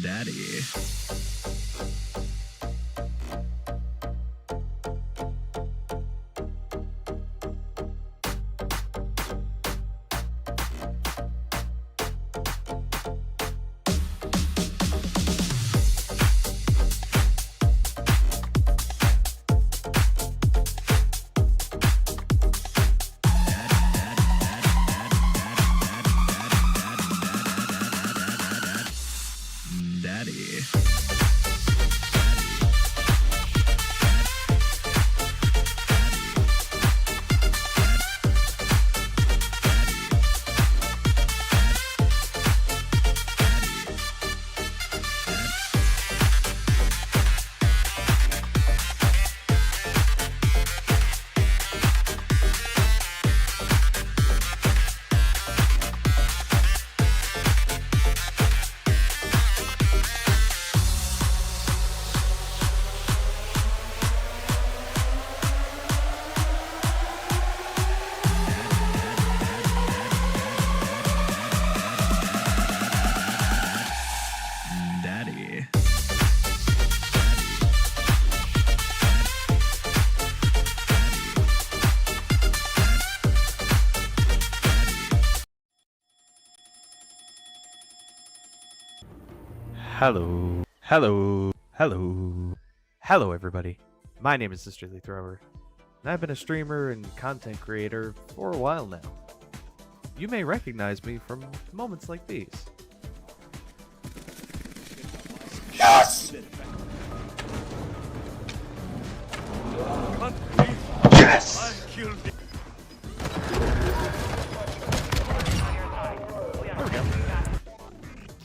Daddy. Daddy. Daddy. Hello, hello, hello, hello everybody. My name is Sisterly Thrower, and I've been a streamer and content creator for a while now. You may recognize me from moments like these. Yes! Yes!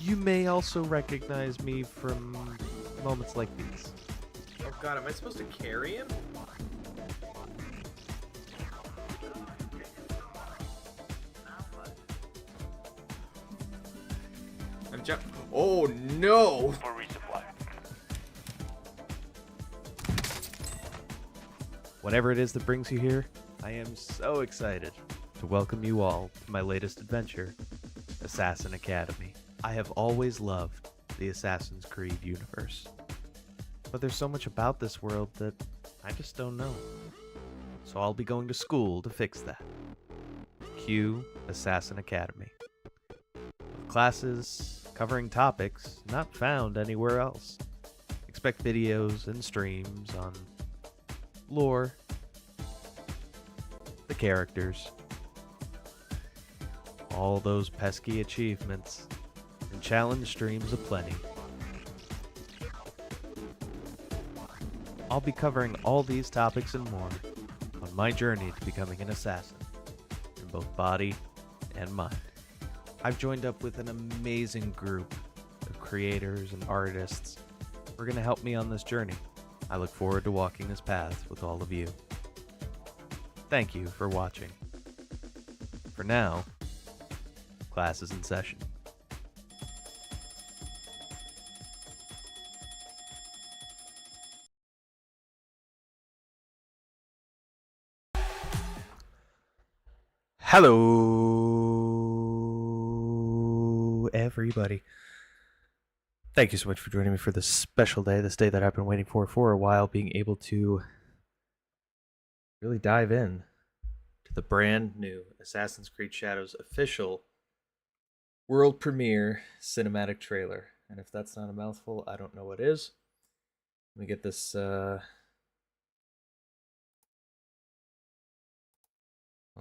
You may also recognize me from moments like these. Oh god, am I supposed to carry him? I'm jump. Oh no! For resupply. Whatever it is that brings you here, I am so excited to welcome you all to my latest adventure, Assassin Academy. I have always loved the Assassin's Creed universe, but there's so much about this world that I just don't know. So I'll be going to school to fix that. Cue Assassin Academy. Classes covering topics not found anywhere else. Expect videos and streams on lore, the characters, all those pesky achievements, and challenge streams aplenty. I'll be covering all these topics and more on my journey to becoming an assassin, in both body and mind. I've joined up with an amazing group of creators and artists who are going to help me on this journey. I look forward to walking this path with all of you. Thank you for watching. For now, class is in session. Hello, everybody. Thank you so much for joining me for this special day, this day that I've been waiting for a while, being able to really dive in to the brand new Assassin's Creed Shadows official world premiere cinematic trailer. And if that's not a mouthful, I don't know what is. Let me get this, hold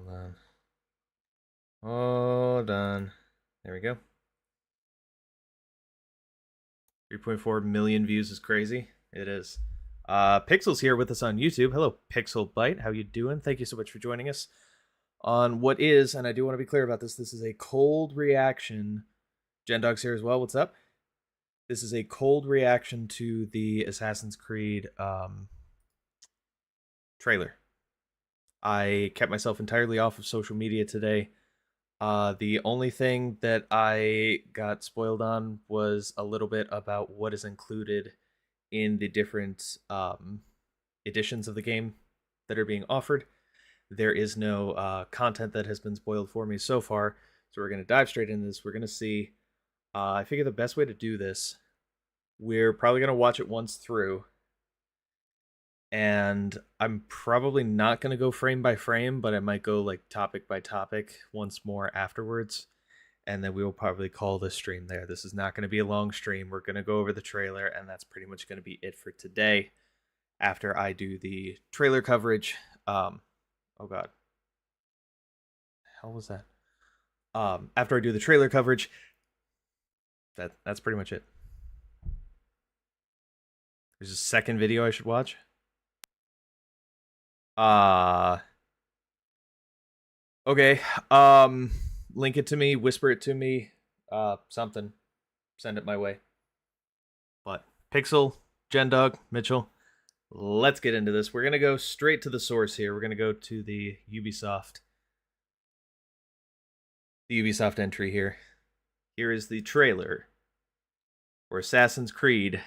on. Hold on. There we go. 3.4 million views is crazy. It is. Pixel's here with us on YouTube. Hello, Pixel Bite. How you doing? Thank you so much for joining us on what is, and I do want to be clear about this, this is a cold reaction. Gendog's here as well. What's up? This is a cold reaction to the Assassin's Creed trailer. I kept myself entirely off of social media today. The only thing that I got spoiled on was a little bit about what is included in the different editions of the game that are being offered. There is no content that has been spoiled for me so far, so we're going to dive straight into this. We're going to see. I figure the best way to do this We're probably going to watch it once through. And I'm probably not going to go frame by frame, but I might go like topic by topic once more afterwards. And then we will probably call this stream there. This is not going to be a long stream. We're going to go over the trailer, and that's pretty much going to be it for today. After I do the trailer coverage, oh god, hell was that? After I do the trailer coverage, that's pretty much it. There's a second video I should watch. Okay. Link it to me, whisper it to me, something. Send it my way. But Pixel, Gendog, Mitchell, let's get into this. We're going to go straight to the source here. We're going to go to the Ubisoft entry here. Here is the trailer for Assassin's Creed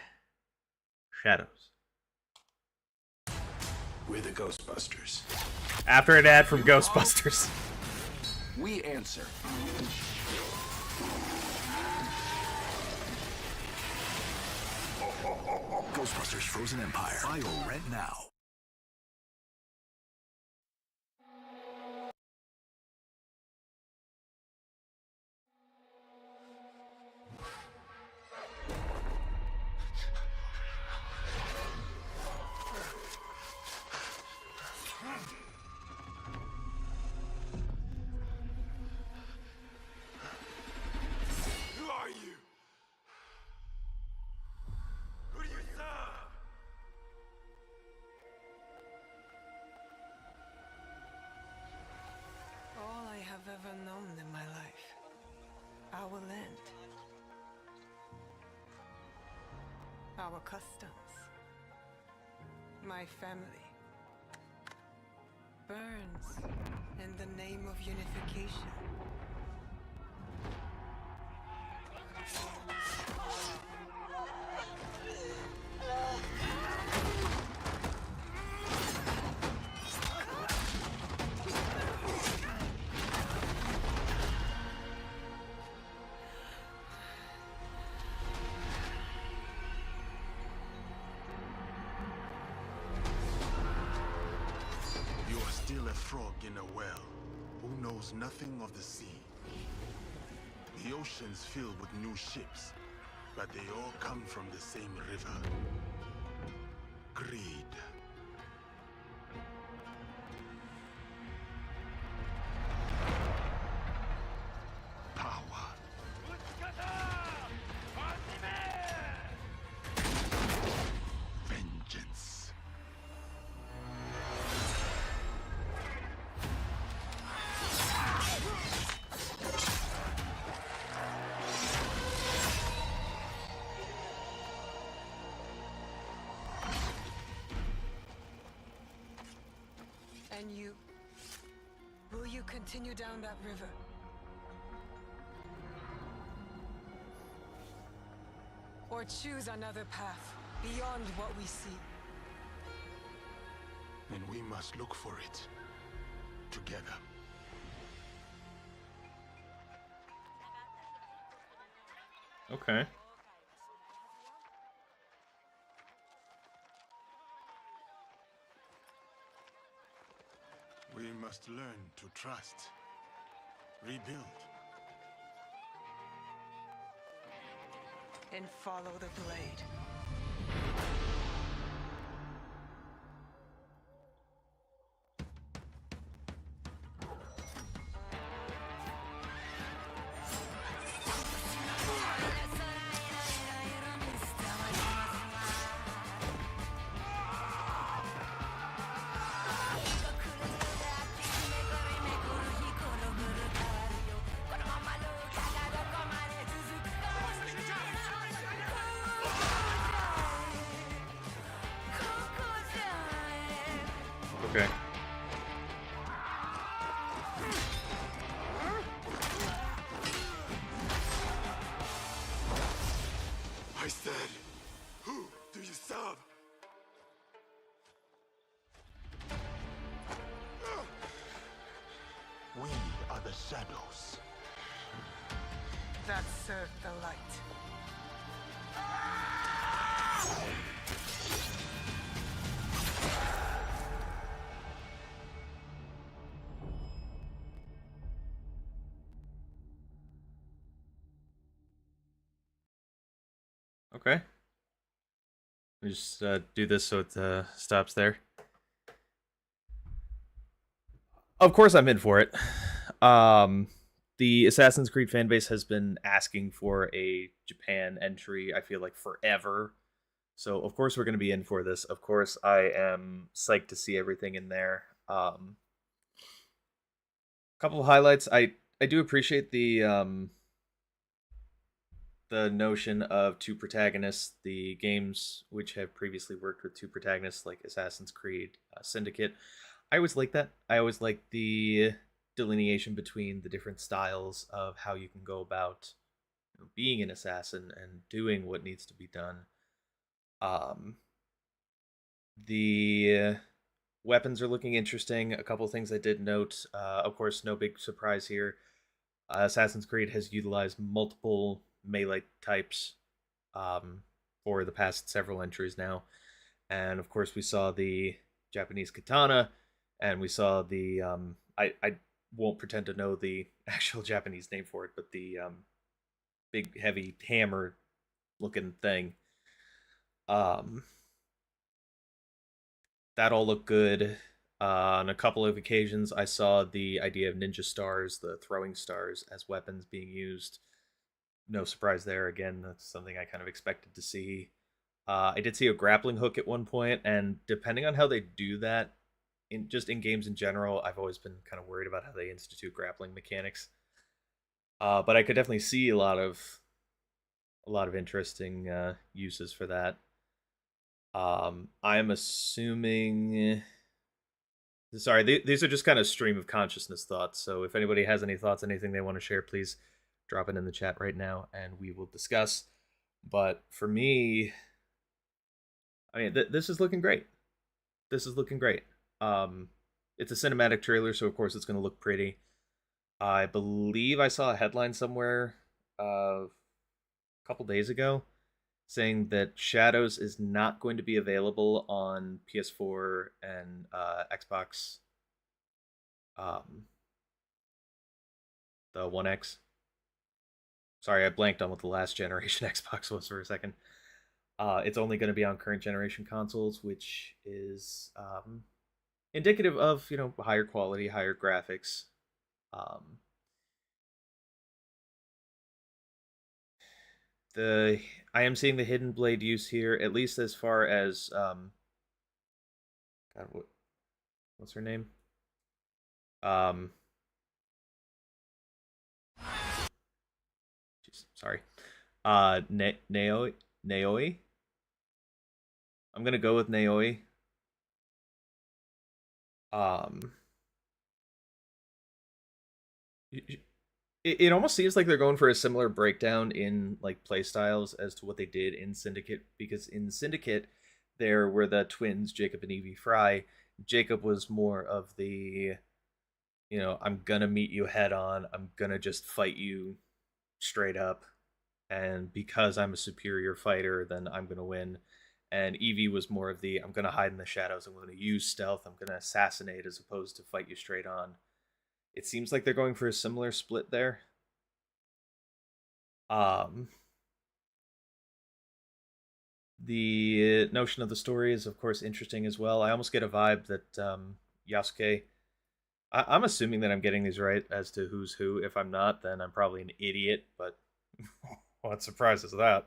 Shadows. We're the Ghostbusters. After an ad from Ghostbusters. We answer. Ghostbusters Frozen Empire. Buy or rent now. Ever known in my life. Our land. Our customs. My family. Burns in the name of unification. Still a frog in a well, who knows nothing of the sea. The ocean's filled with new ships, but they all come from the same river. Greed. Power. Vengeance. And you? Will you continue down that river? Or choose another path beyond what we see? And we must look for it together. Okay. We must learn to trust, rebuild. And follow the blade. Okay. I said, who do you serve? We are the shadows. That served the light. Okay. Let me just do this so it stops there. Of course, I'm in for it. Um, the Assassin's Creed fan base has been asking for a Japan entry, I feel like, forever. So, of course, we're going to be in for this. Of course, I am psyched to see everything in there. Couple of highlights. I do appreciate the notion of two protagonists. The games which have previously worked with two protagonists, like Assassin's Creed Syndicate, I always like that. I always like the delineation between the different styles of how you can go about being an assassin and doing what needs to be done. Um, the weapons are looking interesting. A couple things I did note. Of course, no big surprise here. Assassin's Creed has utilized multiple melee types for the past several entries now. And of course, we saw the Japanese katana, and we saw the I won't pretend to know the actual Japanese name for it, but the big heavy hammer looking thing. Um, that all looked good. On a couple of occasions, I saw the idea of ninja stars, the throwing stars, as weapons being used. No surprise there. Again, that's something I kind of expected to see. I did see a grappling hook at one point, and depending on how they do that, in games in general, I've always been kind of worried about how they institute grappling mechanics. But I could definitely see a lot of interesting uses for that. I'm assuming. Sorry, these are just kind of stream of consciousness thoughts. So if anybody has any thoughts, anything they want to share, please drop it in the chat right now, and we will discuss. But for me, I mean, this is looking great. This is looking great. It's a cinematic trailer, so of course it's going to look pretty. I believe I saw a headline somewhere a couple days ago saying that Shadows is not going to be available on PS4 and Xbox, the One X. Sorry, I blanked on what the last generation Xbox was for a second. It's only going to be on current generation consoles, which is indicative of higher quality, higher graphics. The I am seeing the hidden blade use here, at least as far as God, what's her name? Geez, sorry. Naoi. I'm gonna go with Naoi. Um, it almost seems like they're going for a similar breakdown in like play styles as to what they did in Syndicate, because in Syndicate there were the twins Jacob and Evie Fry. Jacob was more of the I'm gonna meet you head on, I'm gonna just fight you straight up, and because I'm a superior fighter, then I'm gonna win. And Evie was more of the I'm gonna hide in the shadows, I'm gonna use stealth, I'm gonna assassinate as opposed to fight you straight on. It seems like they're going for a similar split there. Um, the notion of the story is, of course, interesting as well. I almost get a vibe that Yasuke. I'm assuming that I'm getting these right as to who's who. If I'm not, then I'm probably an idiot. But what surprise is that?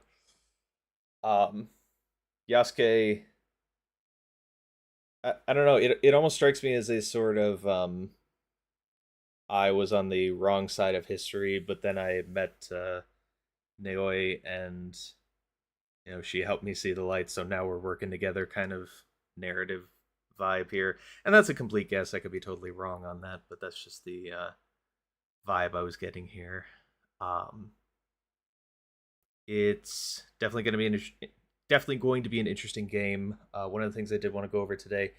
Yasuke. I don't know. It almost strikes me as a sort of I was on the wrong side of history, but then I met Naoi, and she helped me see the light. So now we're working together, kind of narrative vibe here. And that's a complete guess. I could be totally wrong on that, but that's just the vibe I was getting here. It's definitely going to be an interesting game. One of the things I did want to go over today,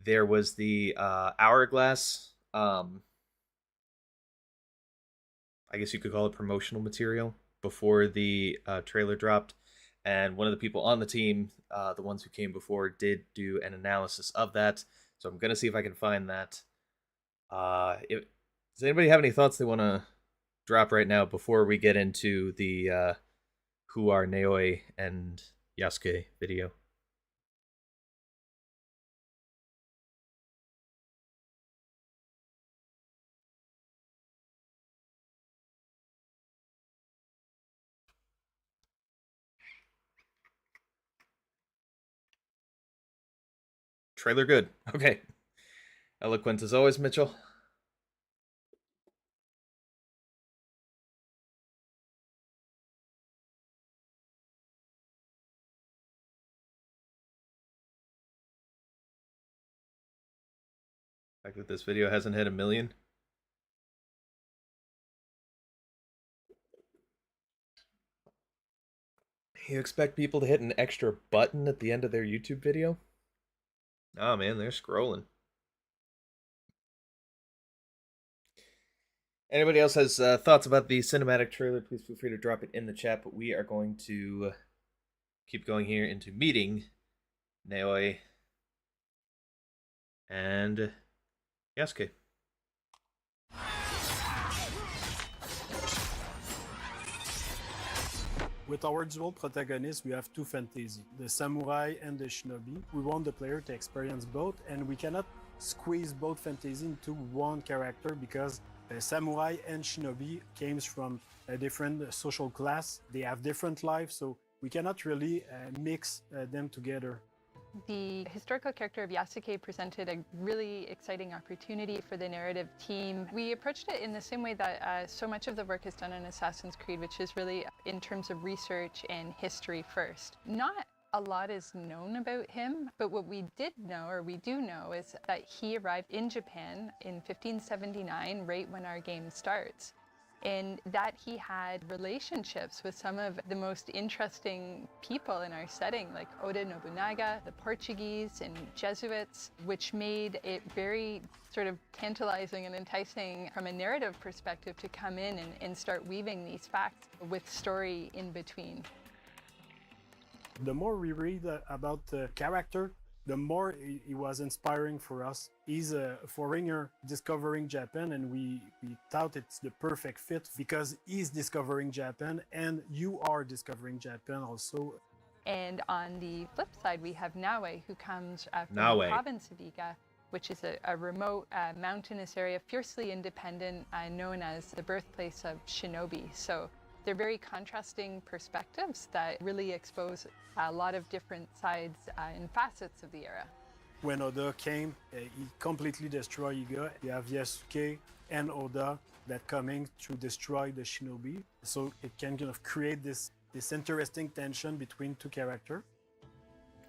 there was the hourglass. I guess you could call it promotional material before the trailer dropped. And one of the people on the team, the ones who came before, did do an analysis of that. So I'm going to see if I can find that. Does anybody have any thoughts they want to drop right now before we get into the who are Naoi and Yasuke video. Trailer good. Okay. Eloquent as always, Mitchell. The fact that this video hasn't hit 1 million. You expect people to hit an extra button at the end of their YouTube video? Oh man, they're scrolling. Anybody else has thoughts about the cinematic trailer, please feel free to drop it in the chat. But we are going to keep going here into meeting Naoi and Yasuke. With our dual protagonists, we have two fantasy, the samurai and the shinobi. We want the player to experience both, and we cannot squeeze both fantasy into one character because samurai and shinobi came from a different social class. They have different lives, so we cannot really mix them together. The historical character of Yasuke presented a really exciting opportunity for the narrative team. We approached it in the same way that so much of the work is done in Assassin's Creed, which is really in terms of research and history first. Not a lot is known about him, but what we did know, or we do know, is that he arrived in Japan in 1579, right when our game starts. And that he had relationships with some of the most interesting people in our setting, like Oda Nobunaga, the Portuguese, and Jesuits, which made it very sort of tantalizing and enticing from a narrative perspective to come in and start weaving these facts with story in between. The more we read about the character, the more he was inspiring for us. He's a foreigner discovering Japan, and we thought it's the perfect fit because he's discovering Japan and you are discovering Japan also. And on the flip side, we have Naoi, who comes from Naoi. the province of Iga, which is a remote mountainous area, fiercely independent, known as the birthplace of shinobi. So they're very contrasting perspectives that really expose a lot of different sides and facets of the era. When Oda came, he completely destroyed Iga. You have Yasuke and Oda that coming to destroy the shinobi. So it can kind of create this interesting tension between two characters.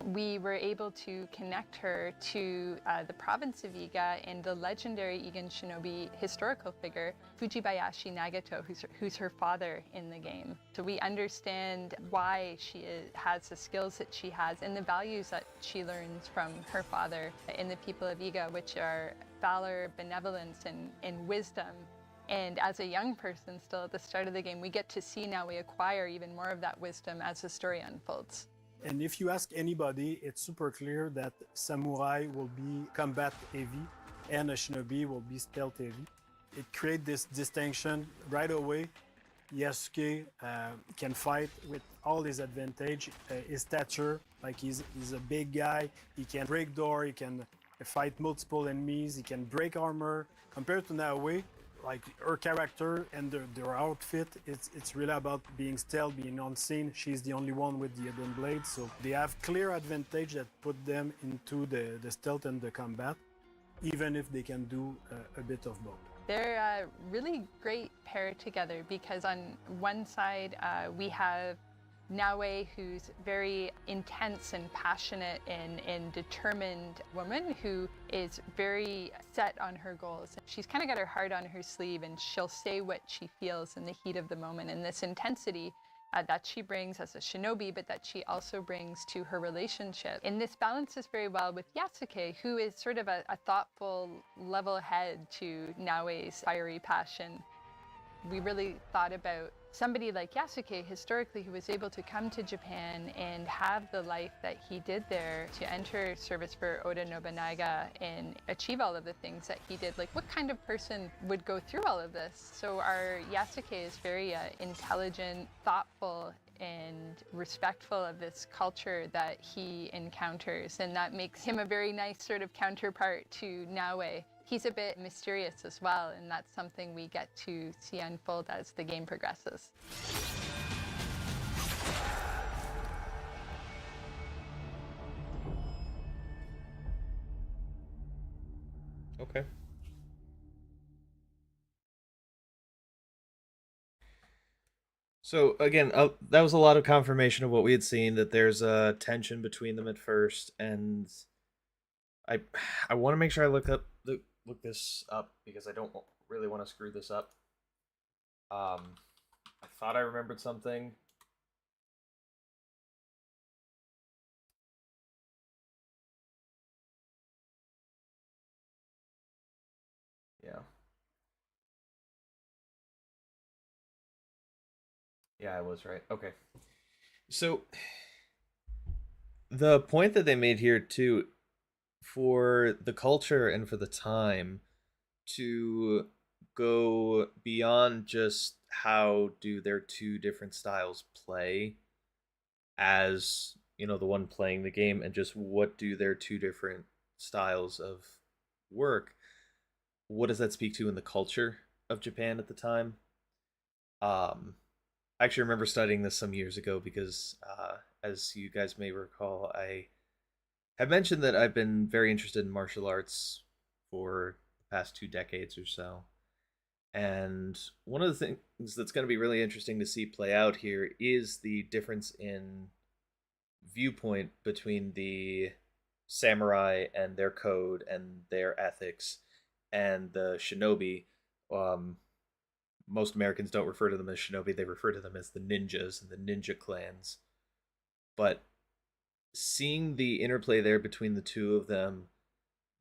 We were able to connect her to the province of Iga and the legendary Igan shinobi historical figure, Fujibayashi Nagato, who's her father in the game. So we understand why she has the skills that she has and the values that she learns from her father in the people of Iga, which are valor, benevolence, and wisdom. And as a young person still at the start of the game, we get to see now we acquire even more of that wisdom as the story unfolds. And if you ask anybody, it's super clear that samurai will be combat heavy and a shinobi will be stealth heavy. It creates this distinction right away. Yasuke can fight with all his advantage, his stature, like he's a big guy, he can break door, he can fight multiple enemies, he can break armor. Compared to Naoi, like her character and their outfit, it's really about being stealth, being unseen. She's the only one with the hidden blade, so they have clear advantage that put them into the stealth and the combat, even if they can do a bit of both. They're a really great pair together because on one side we have Naoi, who's very intense and passionate and determined woman who is very set on her goals. She's kind of got her heart on her sleeve and she'll say what she feels in the heat of the moment. And this intensity that she brings as a shinobi, but that she also brings to her relationship. And this balances very well with Yasuke, who is sort of a thoughtful, level head to Naoi's fiery passion. We really thought about somebody like Yasuke historically who was able to come to Japan and have the life that he did there, to enter service for Oda Nobunaga and achieve all of the things that he did. Like, what kind of person would go through all of this? So our Yasuke is very intelligent, thoughtful, and respectful of this culture that he encounters, and that makes him a very nice sort of counterpart to Naue. He's a bit mysterious as well, and that's something we get to see unfold as the game progresses. Okay. So again, that was a lot of confirmation of what we had seen, that there's a tension between them at first, and I I want to make sure I look this up because I don't really want to screw this up. I thought I remembered something. Yeah. Yeah, I was right. Okay. So the point that they made here too, for the culture and for the time, to go beyond just how do their two different styles play, as you know, the one playing the game, and just what do their two different styles of work, what does that speak to in the culture of Japan at the time? I actually remember studying this some years ago because, as you guys may recall, I have mentioned that I've been very interested in martial arts for the past 2 decades or so. And one of the things that's going to be really interesting to see play out here is the difference in viewpoint between the samurai and their code and their ethics and the shinobi. Um, Most Americans don't refer to them as shinobi, they refer to them as the ninjas and the ninja clans. But seeing the interplay there between the two of them,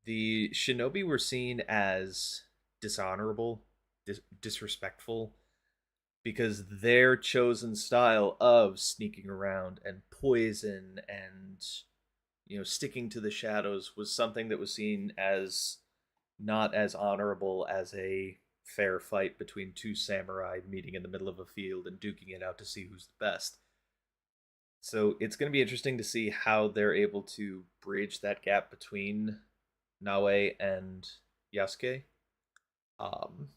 the shinobi were seen as dishonorable, disrespectful, because their chosen style of sneaking around and poison and, you know, sticking to the shadows was something that was seen as not as honorable as a fair fight between two samurai meeting in the middle of a field and duking it out to see who's the best. So it's going to be interesting to see how they're able to bridge that gap between Naue and Yasuke, um,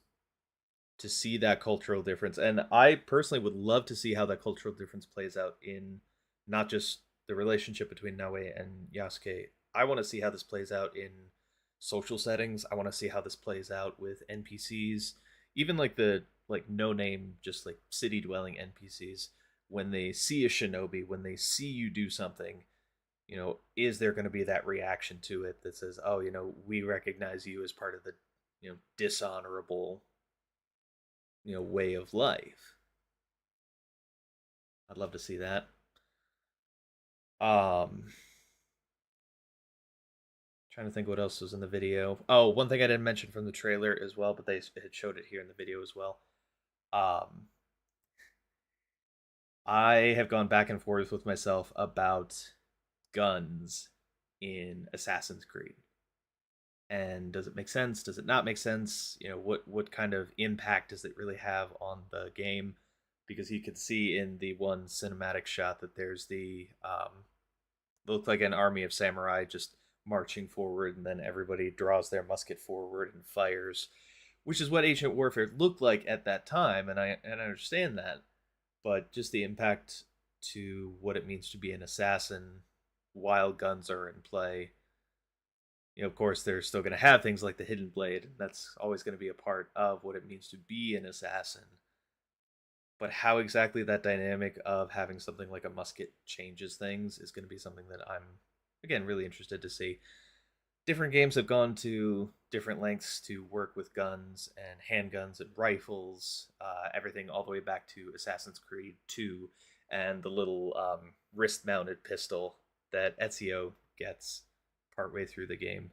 to see that cultural difference. And I personally would love to see how that cultural difference plays out in not just the relationship between Naue and Yasuke. I want to see how this plays out in social settings. I want to see how this plays out with NPCs, even like the no name, just like city dwelling NPCs. When they see a shinobi, when they see you do something, you know, is there going to be that reaction to it that says, oh, you know, we recognize you as part of the, you know, dishonorable, you know, way of life. I'd love to see that. Trying to think what else was in the video. Oh, one thing I didn't mention from the trailer as well, but they had showed it here in the video as well. I have gone back and forth with myself about guns in Assassin's Creed. And does it make sense? Does it not make sense? You know, what kind of impact does it really have on the game? Because you could see in the one cinematic shot that there's the looked like an army of samurai just marching forward, and then everybody draws their musket forward and fires, which is what Ancient Warfare looked like at that time, and I understand that. But just the impact to what it means to be an assassin while guns are in play. You know, of course, they're still going to have things like the hidden blade, and that's always going to be a part of what it means to be an assassin. But how exactly that dynamic of having something like a musket changes things is going to be something that I'm, again, really interested to see. Different games have gone to different lengths to work with guns and handguns and rifles, everything all the way back to Assassin's Creed 2 and the little wrist-mounted pistol that Ezio gets partway through the game.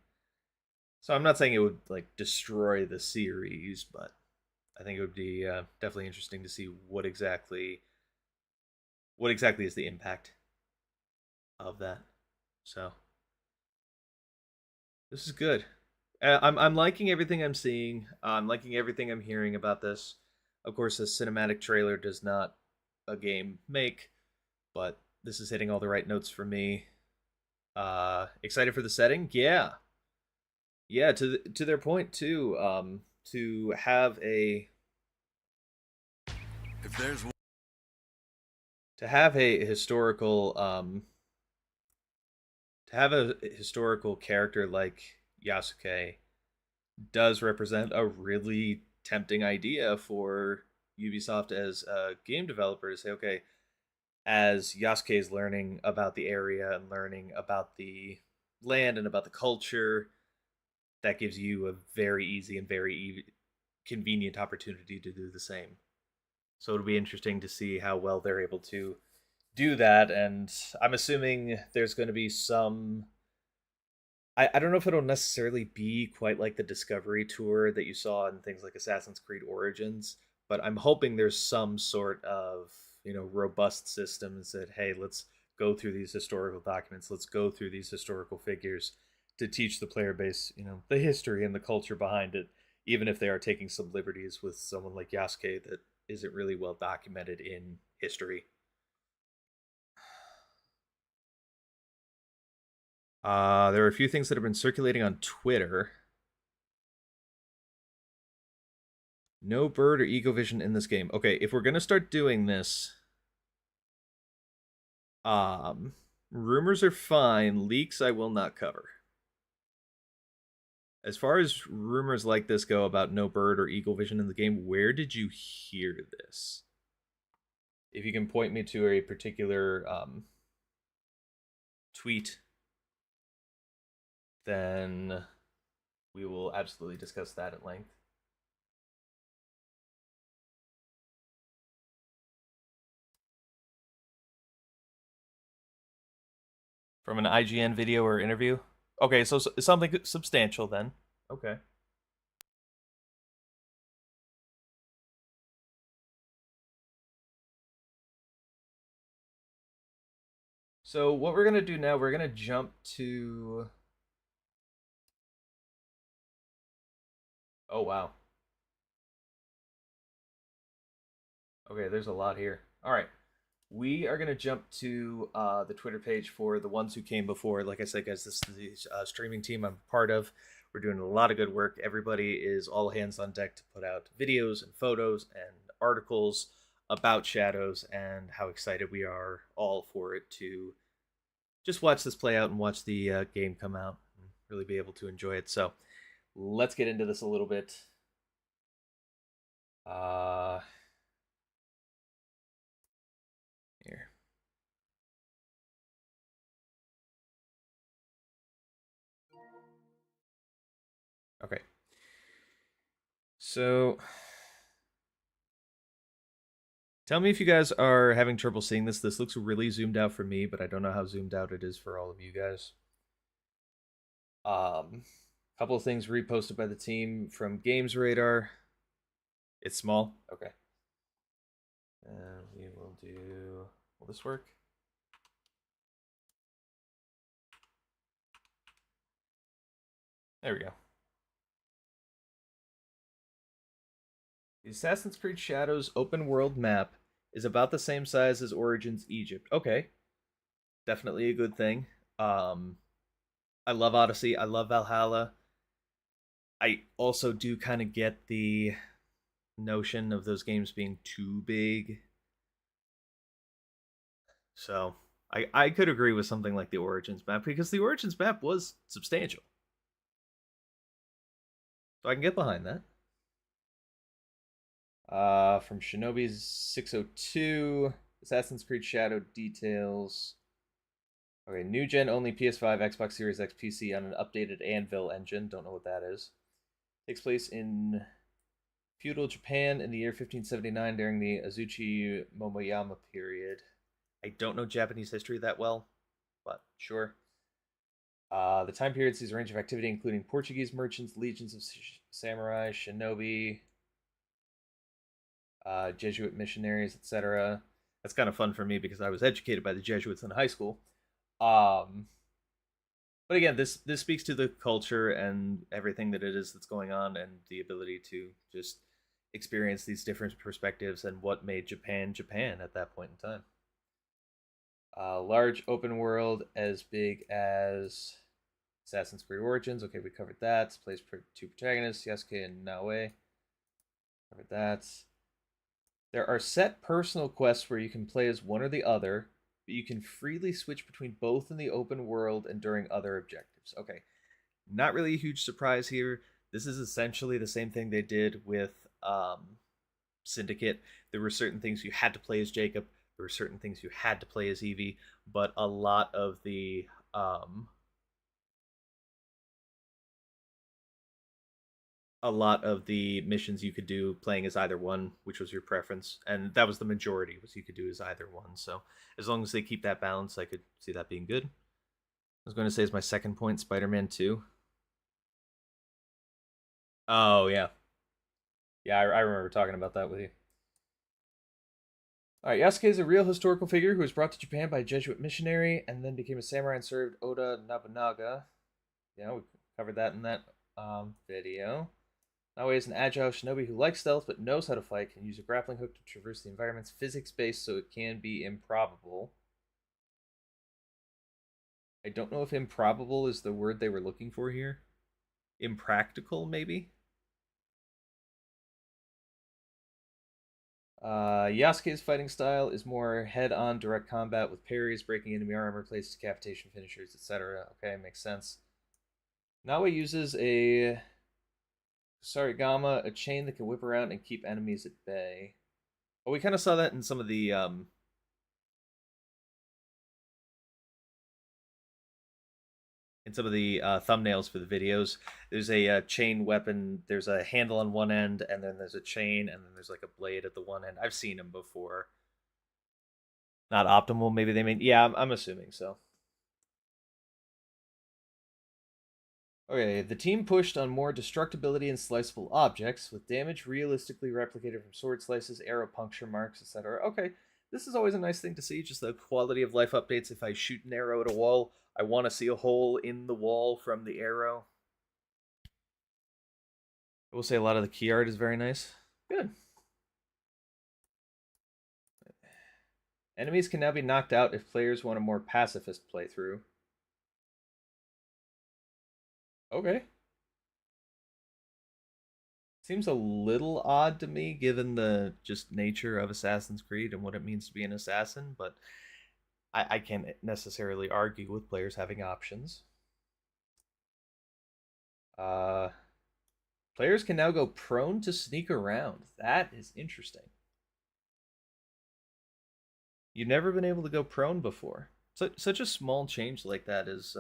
So I'm not saying it would like destroy the series, but I think it would be definitely interesting to see what exactly is the impact of that. So this is good. I'm liking everything I'm seeing. I'm liking everything I'm hearing about this. Of course, a cinematic trailer does not a game make, but this is hitting all the right notes for me. Excited for the setting? Yeah. Yeah, to their point too, to have a If there's historical to have a historical character like Yasuke does represent a really tempting idea for Ubisoft as a game developer to say, okay, as Yasuke is learning about the area and learning about the land and about the culture, that gives you a very easy and very convenient opportunity to do the same. So it'll be interesting to see how well they're able to do that. And I'm assuming there's going to be some. I don't know if it'll necessarily be quite like the Discovery Tour that you saw in things like Assassin's Creed Origins, but I'm hoping there's some sort of, robust systems that, hey, let's go through these historical documents, let's go through these historical figures to teach the player base, the history and the culture behind it, even if they are taking some liberties with someone like Yasuke that isn't really well documented in history. There are a few things that have been circulating on Twitter. No bird or ecovision in this game. Okay, if we're gonna start doing this, rumors are fine. Leaks I will not cover. As far as rumors like this go about no bird or eagle vision in the game, where did you hear this? If you can point me to a particular tweet, then we will absolutely discuss that at length. From an IGN video or interview? Okay, so something substantial then. Okay. So what we're going to do now, we're going to jump to... Oh, wow. Okay, there's a lot here. All right. We are going to jump to the Twitter page for the ones who came before. Like I said, guys, this is the streaming team I'm part of. We're doing a lot of good work. Everybody is all hands on deck to put out videos and photos and articles about Shadows and how excited we are all for it to just watch this play out and watch the game come out and really be able to enjoy it. So let's get into this a little bit. Here. Okay. So tell me if you guys are having trouble seeing this. This looks really zoomed out for me, but I don't know how zoomed out it is for all of you guys. Couple of things reposted by the team from Games Radar. It's small. Okay. And we will do... Will this work? There we go. The Assassin's Creed Shadows open world map is about the same size as Origins Egypt. Okay. Definitely a good thing. I love Odyssey. I love Valhalla. I also do kind of get the notion of those games being too big. So I could agree with something like the Origins map, because the Origins map was substantial. So I can get behind that. From Shinobi's 602, Assassin's Creed Shadow details. Okay, new gen only PS5, Xbox Series X, PC on an updated Anvil engine. Don't know what that is. Takes place in feudal Japan in the year 1579 during the Azuchi Momoyama period. I don't know Japanese history that well, but sure. The time period sees a range of activity including Portuguese merchants, legions of samurai, shinobi, Jesuit missionaries, etc. That's kind of fun for me because I was educated by the Jesuits in high school. But again, this speaks to the culture and everything that it is that's going on, and the ability to just experience these different perspectives and what made Japan Japan at that point in time. Large open world as big as Assassin's Creed Origins. Okay, we covered that. Plays two protagonists, Yasuke and Naoe. Covered that. There are set personal quests where you can play as one or the other, but you can freely switch between both in the open world and during other objectives. Okay, not really a huge surprise here. This is essentially the same thing they did with Syndicate. There were certain things you had to play as Jacob. There were certain things you had to play as Evie, but a lot of the missions you could do playing as either one, which was your preference, and that was the majority, was you could do as either one. So as long as they keep that balance, I could see that being good. I was going to say as my second point, Spider-Man 2. Oh, yeah. Yeah, I remember talking about that with you. Alright, Yasuke is a real historical figure who was brought to Japan by a Jesuit missionary and then became a samurai and served Oda Nobunaga. Yeah, we covered that in that video. Naoe is an agile shinobi who likes stealth but knows how to fight, can use a grappling hook to traverse the environment's physics-based so it can be improbable. I don't know if improbable is the word they were looking for here. Impractical, maybe? Yasuke's fighting style is more head-on direct combat with parries, breaking enemy armor, plates, decapitation finishers, etc. Okay, makes sense. Naoe uses a Sarigama, a chain that can whip around and keep enemies at bay. Oh, we kind of saw that in some of the thumbnails for the videos. There's a chain weapon. There's a handle on one end, and then there's a chain, and then there's like a blade at the one end. I've seen them before. Not optimal. Maybe they mean. Yeah, I'm assuming so. Okay, the team pushed on more destructibility and sliceable objects, with damage realistically replicated from sword slices, arrow puncture marks, etc. Okay, this is always a nice thing to see, just the quality of life updates. If I shoot an arrow at a wall, I want to see a hole in the wall from the arrow. I will say a lot of the key art is very nice. Good. Enemies can now be knocked out if players want a more pacifist playthrough. Okay. Seems a little odd to me, given the just nature of Assassin's Creed and what it means to be an assassin, but I can't necessarily argue with players having options. Players can now go prone to sneak around. That is interesting. You've never been able to go prone before. Such a small change like that is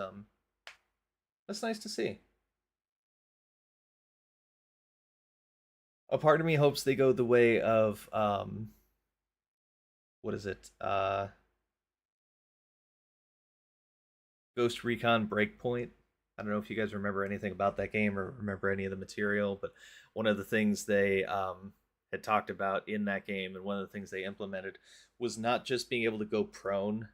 that's nice to see. A part of me hopes they go the way of what is it? Ghost Recon Breakpoint. I don't know if you guys remember anything about that game or remember any of the material, but one of the things they had talked about in that game and one of the things they implemented was not just being able to go prone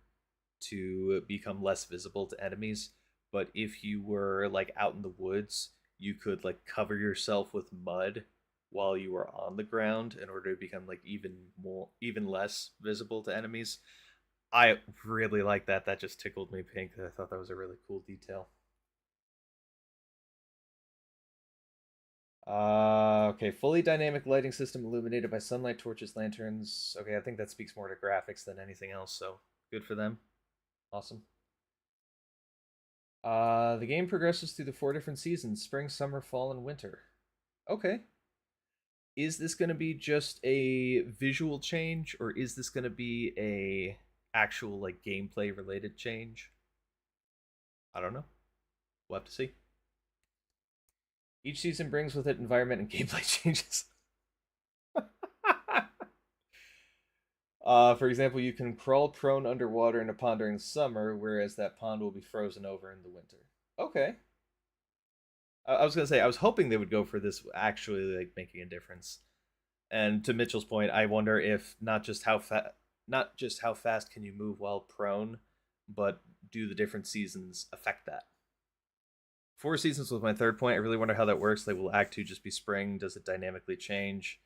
to become less visible to enemies, but if you were like out in the woods, you could like cover yourself with mud while you were on the ground in order to become like even less visible to enemies. I really like that. That just tickled me pink. I thought that was a really cool detail. Okay, fully dynamic lighting system illuminated by sunlight, torches, lanterns. Okay, I think that speaks more to graphics than anything else, so good for them. Awesome. The game progresses through the 4 different seasons: spring, summer, fall, and winter. Okay. Is this going to be just a visual change, or is this going to be a actual like gameplay related change? I don't know. We'll have to see. Each season brings with it environment and gameplay changes. For example, you can crawl prone underwater in a pond during summer, whereas that pond will be frozen over in the winter. Okay. I was gonna say I was hoping they would go for this actually like making a difference. And to Mitchell's point, I wonder if not just how fast can you move while prone, but do the different seasons affect that? 4 seasons was my third point. I really wonder how that works. Like, will Act 2 just be spring? Does it dynamically change?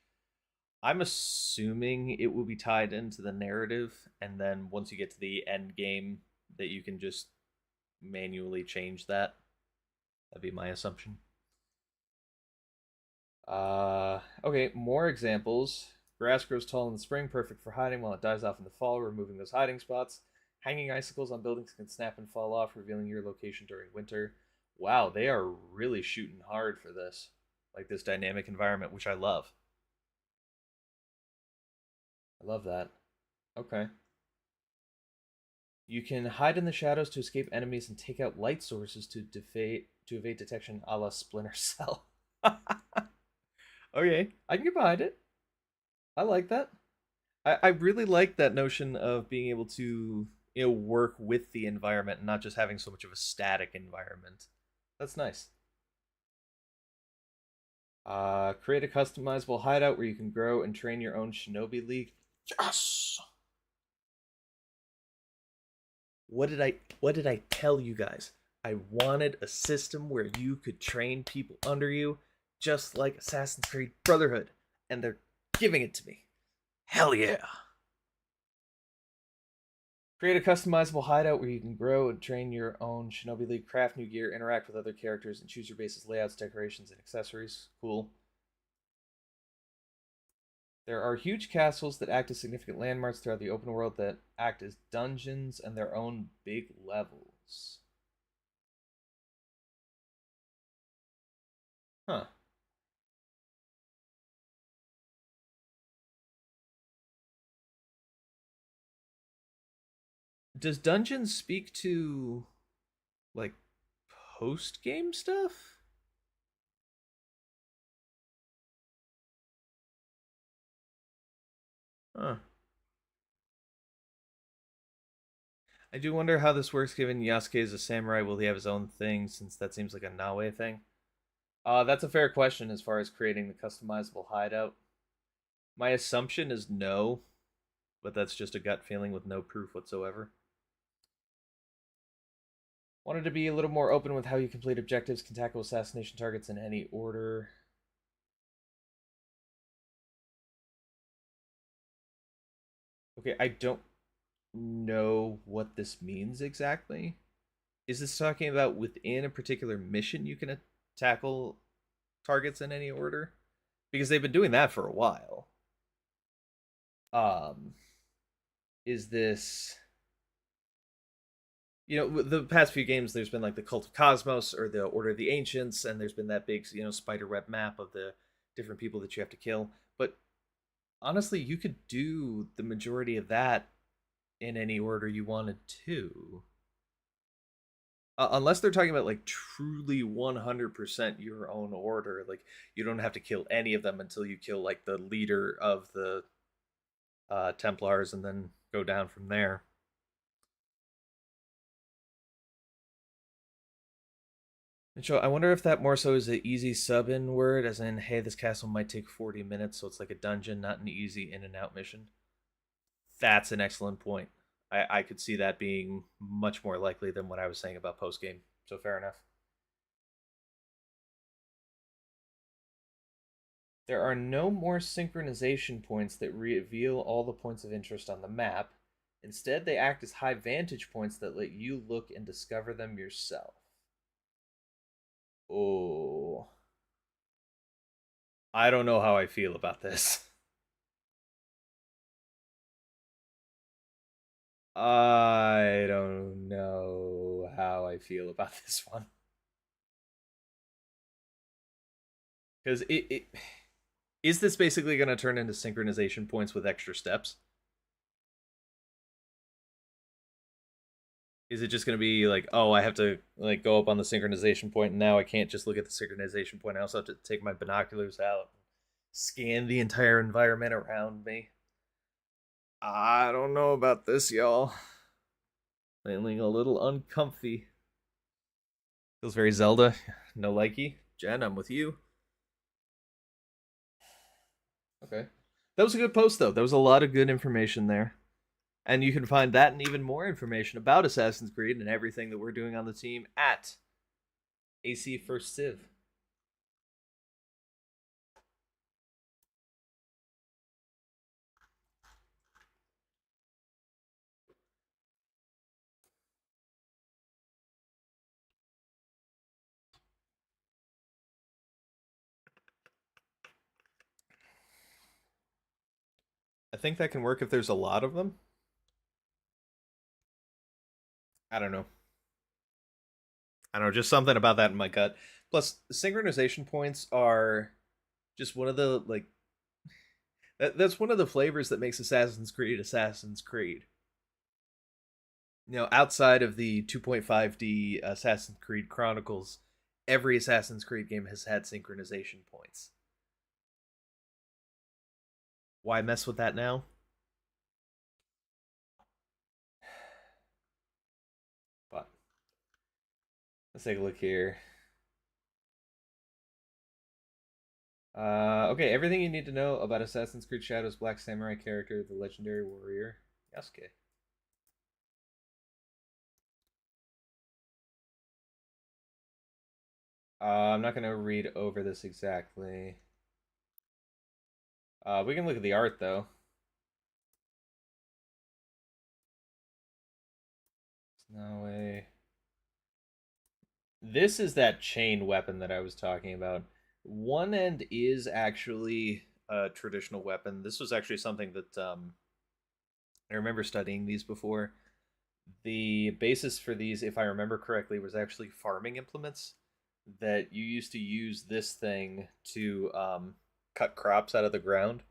I'm assuming it will be tied into the narrative, and then once you get to the end game, that you can just manually change that. That'd be my assumption. Okay, more examples. Grass grows tall in the spring, perfect for hiding, while it dies off in the fall, removing those hiding spots. Hanging icicles on buildings can snap and fall off, revealing your location during winter. Wow, they are really shooting hard for this. Like this dynamic environment, which I love. I love that. Okay. You can hide in the shadows to escape enemies and take out light sources to evade detection, a la Splinter Cell. Okay, I can get behind it. I like that. I really like that notion of being able to work with the environment and not just having so much of a static environment. That's nice. Create a customizable hideout where you can grow and train your own Shinobi League. Yes. What did I tell you guys? I wanted a system where you could train people under you, just like Assassin's Creed Brotherhood, and they're giving it to me. Hell yeah. Create a customizable hideout where you can grow and train your own Shinobi League, craft new gear, interact with other characters, and choose your base's layouts, decorations, and accessories. Cool. There are huge castles that act as significant landmarks throughout the open world that act as dungeons and their own big levels. Huh. Does dungeons speak to, like, post-game stuff? Huh. I do wonder how this works given Yasuke is a samurai. Will he have his own thing, since that seems like a Nawe thing? That's a fair question as far as creating the customizable hideout. My assumption is no, but that's just a gut feeling with no proof whatsoever. Wanted to be a little more open with how you complete objectives, can tackle assassination targets in any order. Okay, I don't know what this means exactly. Is this talking about within a particular mission you can tackle targets in any order? Because they've been doing that for a while. Is this, the past few games there's been like the Cult of Cosmos or the Order of the Ancients, and there's been that big, spider web map of the different people that you have to kill. But honestly, you could do the majority of that in any order you wanted to. Unless they're talking about like truly 100% your own order, like you don't have to kill any of them until you kill like the leader of the Templars and then go down from there. And so I wonder if that more so is an easy sub-in word, as in, hey, this castle might take 40 minutes, so it's like a dungeon, not an easy in and out mission. That's an excellent point. I could see that being much more likely than what I was saying about post-game, so fair enough. There are no more synchronization points that reveal all the points of interest on the map. Instead, they act as high vantage points that let you look and discover them yourself. Oh. I don't know how I feel about this. I don't know how I feel about this one. Because is this basically going to turn into synchronization points with extra steps? Is it just going to be like, oh, I have to like go up on the synchronization point, and now I can't just look at the synchronization point. I also have to take my binoculars out, scan the entire environment around me. I don't know about this, y'all. Feeling a little uncomfy. Feels very Zelda. No likey. Jen, I'm with you. Okay. That was a good post, though. There was a lot of good information there. And you can find that and even more information about Assassin's Creed and everything that we're doing on the team at AC First Civ. I think that can work if there's a lot of them. I don't know. I don't know, just something about that in my gut. Plus, synchronization points are just one of the like that's one of the flavors that makes Assassin's Creed Assassin's Creed. You know, outside of the 2.5D Assassin's Creed Chronicles, every Assassin's Creed game has had synchronization points. Why mess with that now? But let's take a look here. Okay, everything you need to know about Assassin's Creed Shadows Black Samurai character, the legendary warrior Yasuke. I'm not going to read over this exactly. We can look at the art, though. No way. This is that chain weapon that I was talking about. One end is actually a traditional weapon. This was actually something that I remember studying these before. The basis for these, if I remember correctly, was actually farming implements. That you used to use this thing to cut crops out of the ground.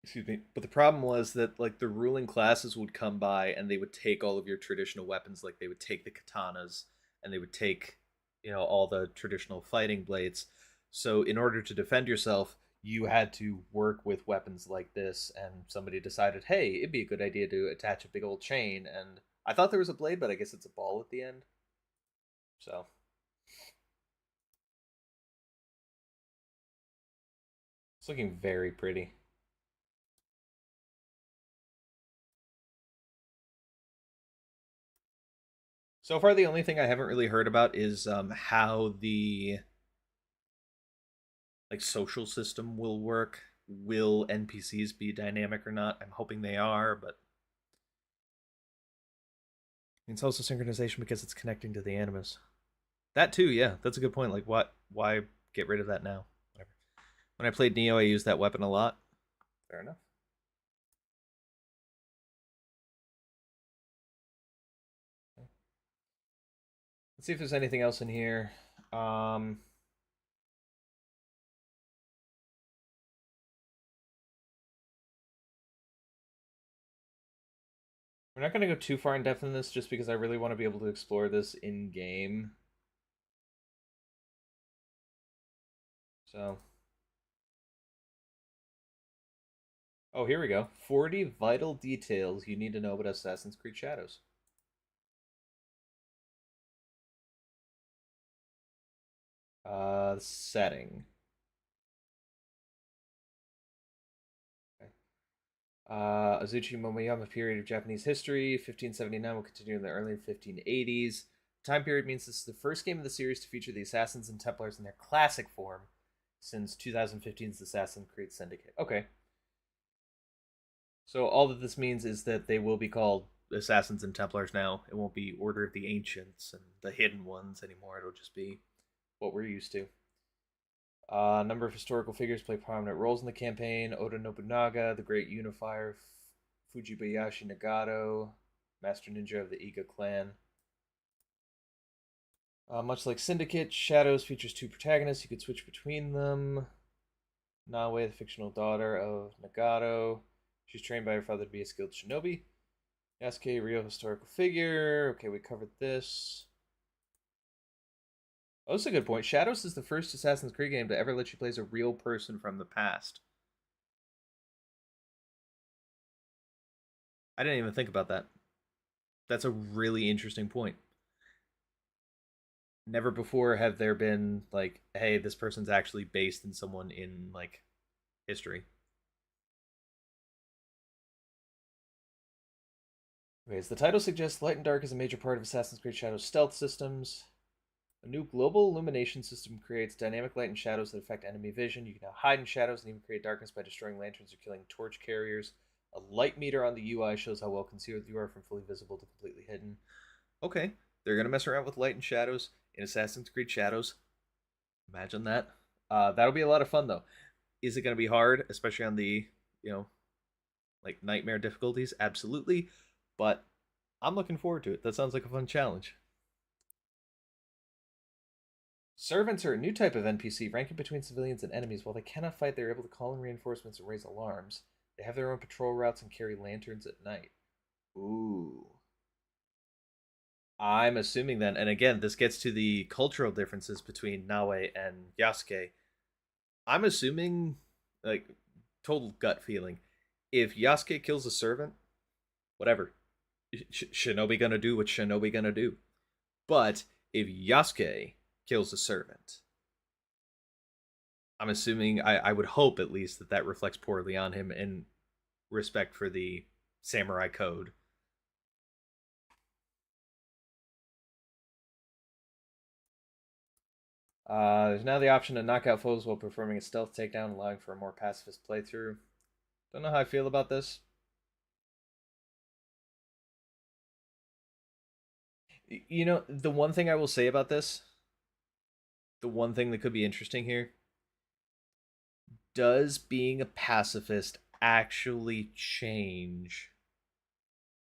Excuse me. But the problem was that like the ruling classes would come by and they would take all of your traditional weapons, like they would take the katanas and they would take, you know, all the traditional fighting blades. So in order to defend yourself, you had to work with weapons like this, and somebody decided, hey, it'd be a good idea to attach a big old chain. And I thought there was a blade, but I guess it's a ball at the end. So it's looking very pretty. So far, the only thing I haven't really heard about is how the like social system will work. Will NPCs be dynamic or not? I'm hoping they are, but it's also synchronization because it's connecting to the animus. That too, yeah, that's a good point. Like, what? Why get rid of that now? Whatever. When I played Neo, I used that weapon a lot. Fair enough. Let's see if there's anything else in here. We're not going to go too far in depth in this just because I really want to be able to explore this in game. So. Oh, here we go. 40 vital details you need to know about Assassin's Creed Shadows. Setting. Okay. Azuchi Momoyama period of Japanese history, 1579 will continue in the early 1580s. Time period means this is the first game of the series to feature the Assassins and Templars in their classic form since 2015's Assassin's Creed Syndicate. Okay. So all that this means is that they will be called Assassins and Templars now. It won't be Order of the Ancients and the Hidden Ones anymore. It'll just be what we're used to. A number of historical figures play prominent roles in the campaign. Oda Nobunaga, the Great Unifier, Fujibayashi Nagato, Master Ninja of the Iga clan. Much like Syndicate, Shadows features two protagonists. You could switch between them. Nawe, the fictional daughter of Nagato. She's trained by her father to be a skilled shinobi. Yasuke, real historical figure. Okay, we covered this. Oh, that's a good point. Shadows is the first Assassin's Creed game to ever let you play as a real person from the past. I didn't even think about that. That's a really interesting point. Never before have there been, like, hey, this person's actually based in someone in, like, history. Okay, as the title suggests, Light and Dark is a major part of Assassin's Creed Shadows stealth systems. A new global illumination system creates dynamic light and shadows that affect enemy vision. You can now hide in shadows and even create darkness by destroying lanterns or killing torch carriers. A light meter on the UI shows how well concealed you are from fully visible to completely hidden. Okay, they're going to mess around with light and shadows in Assassin's Creed Shadows. Imagine that. That'll be a lot of fun, though. Is it going to be hard, especially on the like nightmare difficulties, absolutely. But I'm looking forward to it. That sounds like a fun challenge. Servants are a new type of NPC, ranking between civilians and enemies. While they cannot fight, they are able to call in reinforcements and raise alarms. They have their own patrol routes and carry lanterns at night. Ooh. I'm assuming then, and again, this gets to the cultural differences between Nawe and Yasuke. I'm assuming, like, total gut feeling, if Yasuke kills a servant, whatever. Shinobi gonna do what Shinobi gonna do. But if Yasuke kills a servant, I'm assuming, I would hope at least that that reflects poorly on him in respect for the samurai code. There's now the option to knock out foes while performing a stealth takedown, allowing for a more pacifist playthrough. Don't know how I feel about this. You know, the one thing I will say about this, the one thing that could be interesting here, does being a pacifist actually change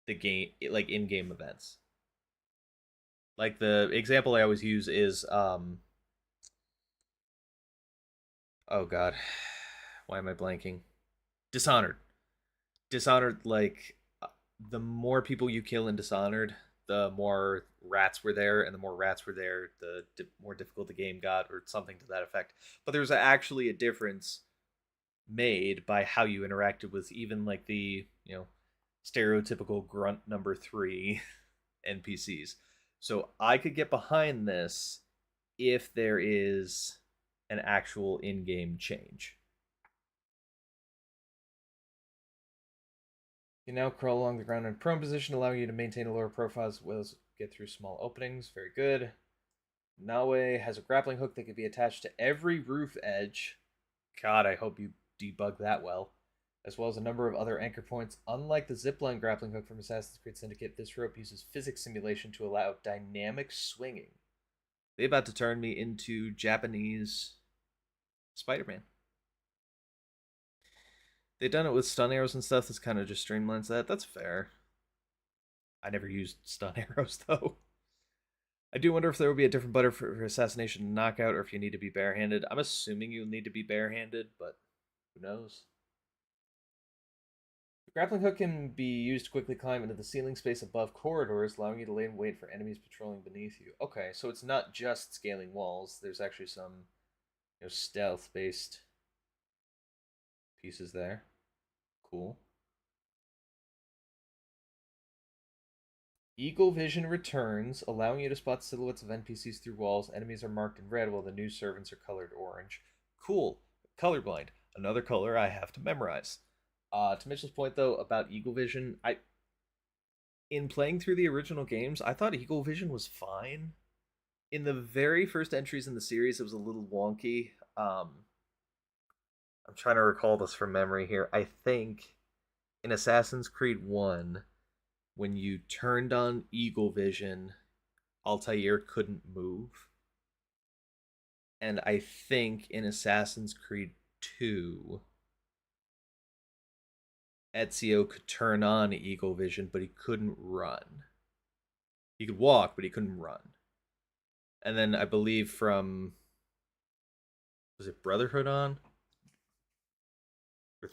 the game, like in-game events? Like the example I always use is oh god, why am I blanking? Dishonored. Dishonored, like the more people you kill in Dishonored, the more rats were there, and the more rats were there, the more difficult the game got, or something to that effect. But there's actually a difference made by how you interacted with even like the stereotypical grunt number 3 NPCs. So I could get behind this if there is an actual in-game change. You now crawl along the ground in prone position, allowing you to maintain a lower profile as well as get through small openings. Very good. Nawe has a grappling hook that can be attached to every roof edge. God, I hope you debug that well. As well as a number of other anchor points. Unlike the zipline grappling hook from Assassin's Creed Syndicate, this rope uses physics simulation to allow dynamic swinging. They about to turn me into Japanese Spider-Man. They've done it with stun arrows and stuff. This kind of just streamlines that. That's fair. I never used stun arrows, though. I do wonder if there will be a different button for assassination and knockout, or if you need to be barehanded. I'm assuming you'll need to be barehanded, but who knows? The grappling hook can be used to quickly climb into the ceiling space above corridors, allowing you to lay in wait for enemies patrolling beneath you. Okay, so it's not just scaling walls. There's actually some stealth-based pieces there. Cool. Eagle vision returns, allowing you to spot silhouettes of NPCs through walls. Enemies are marked in red, while the new servants are colored orange. Cool. Colorblind. Another color I have to memorize. To Mitchell's point, though, about Eagle vision, in playing through the original games, I thought Eagle vision was fine. In the very first entries in the series, it was a little wonky. I'm trying to recall this from memory here. I think in Assassin's Creed 1, when you turned on Eagle Vision, Altair couldn't move. And I think in Assassin's Creed 2, Ezio could turn on Eagle Vision, but he couldn't run. He could walk, but he couldn't run. And then I believe from, was it Brotherhood on? Or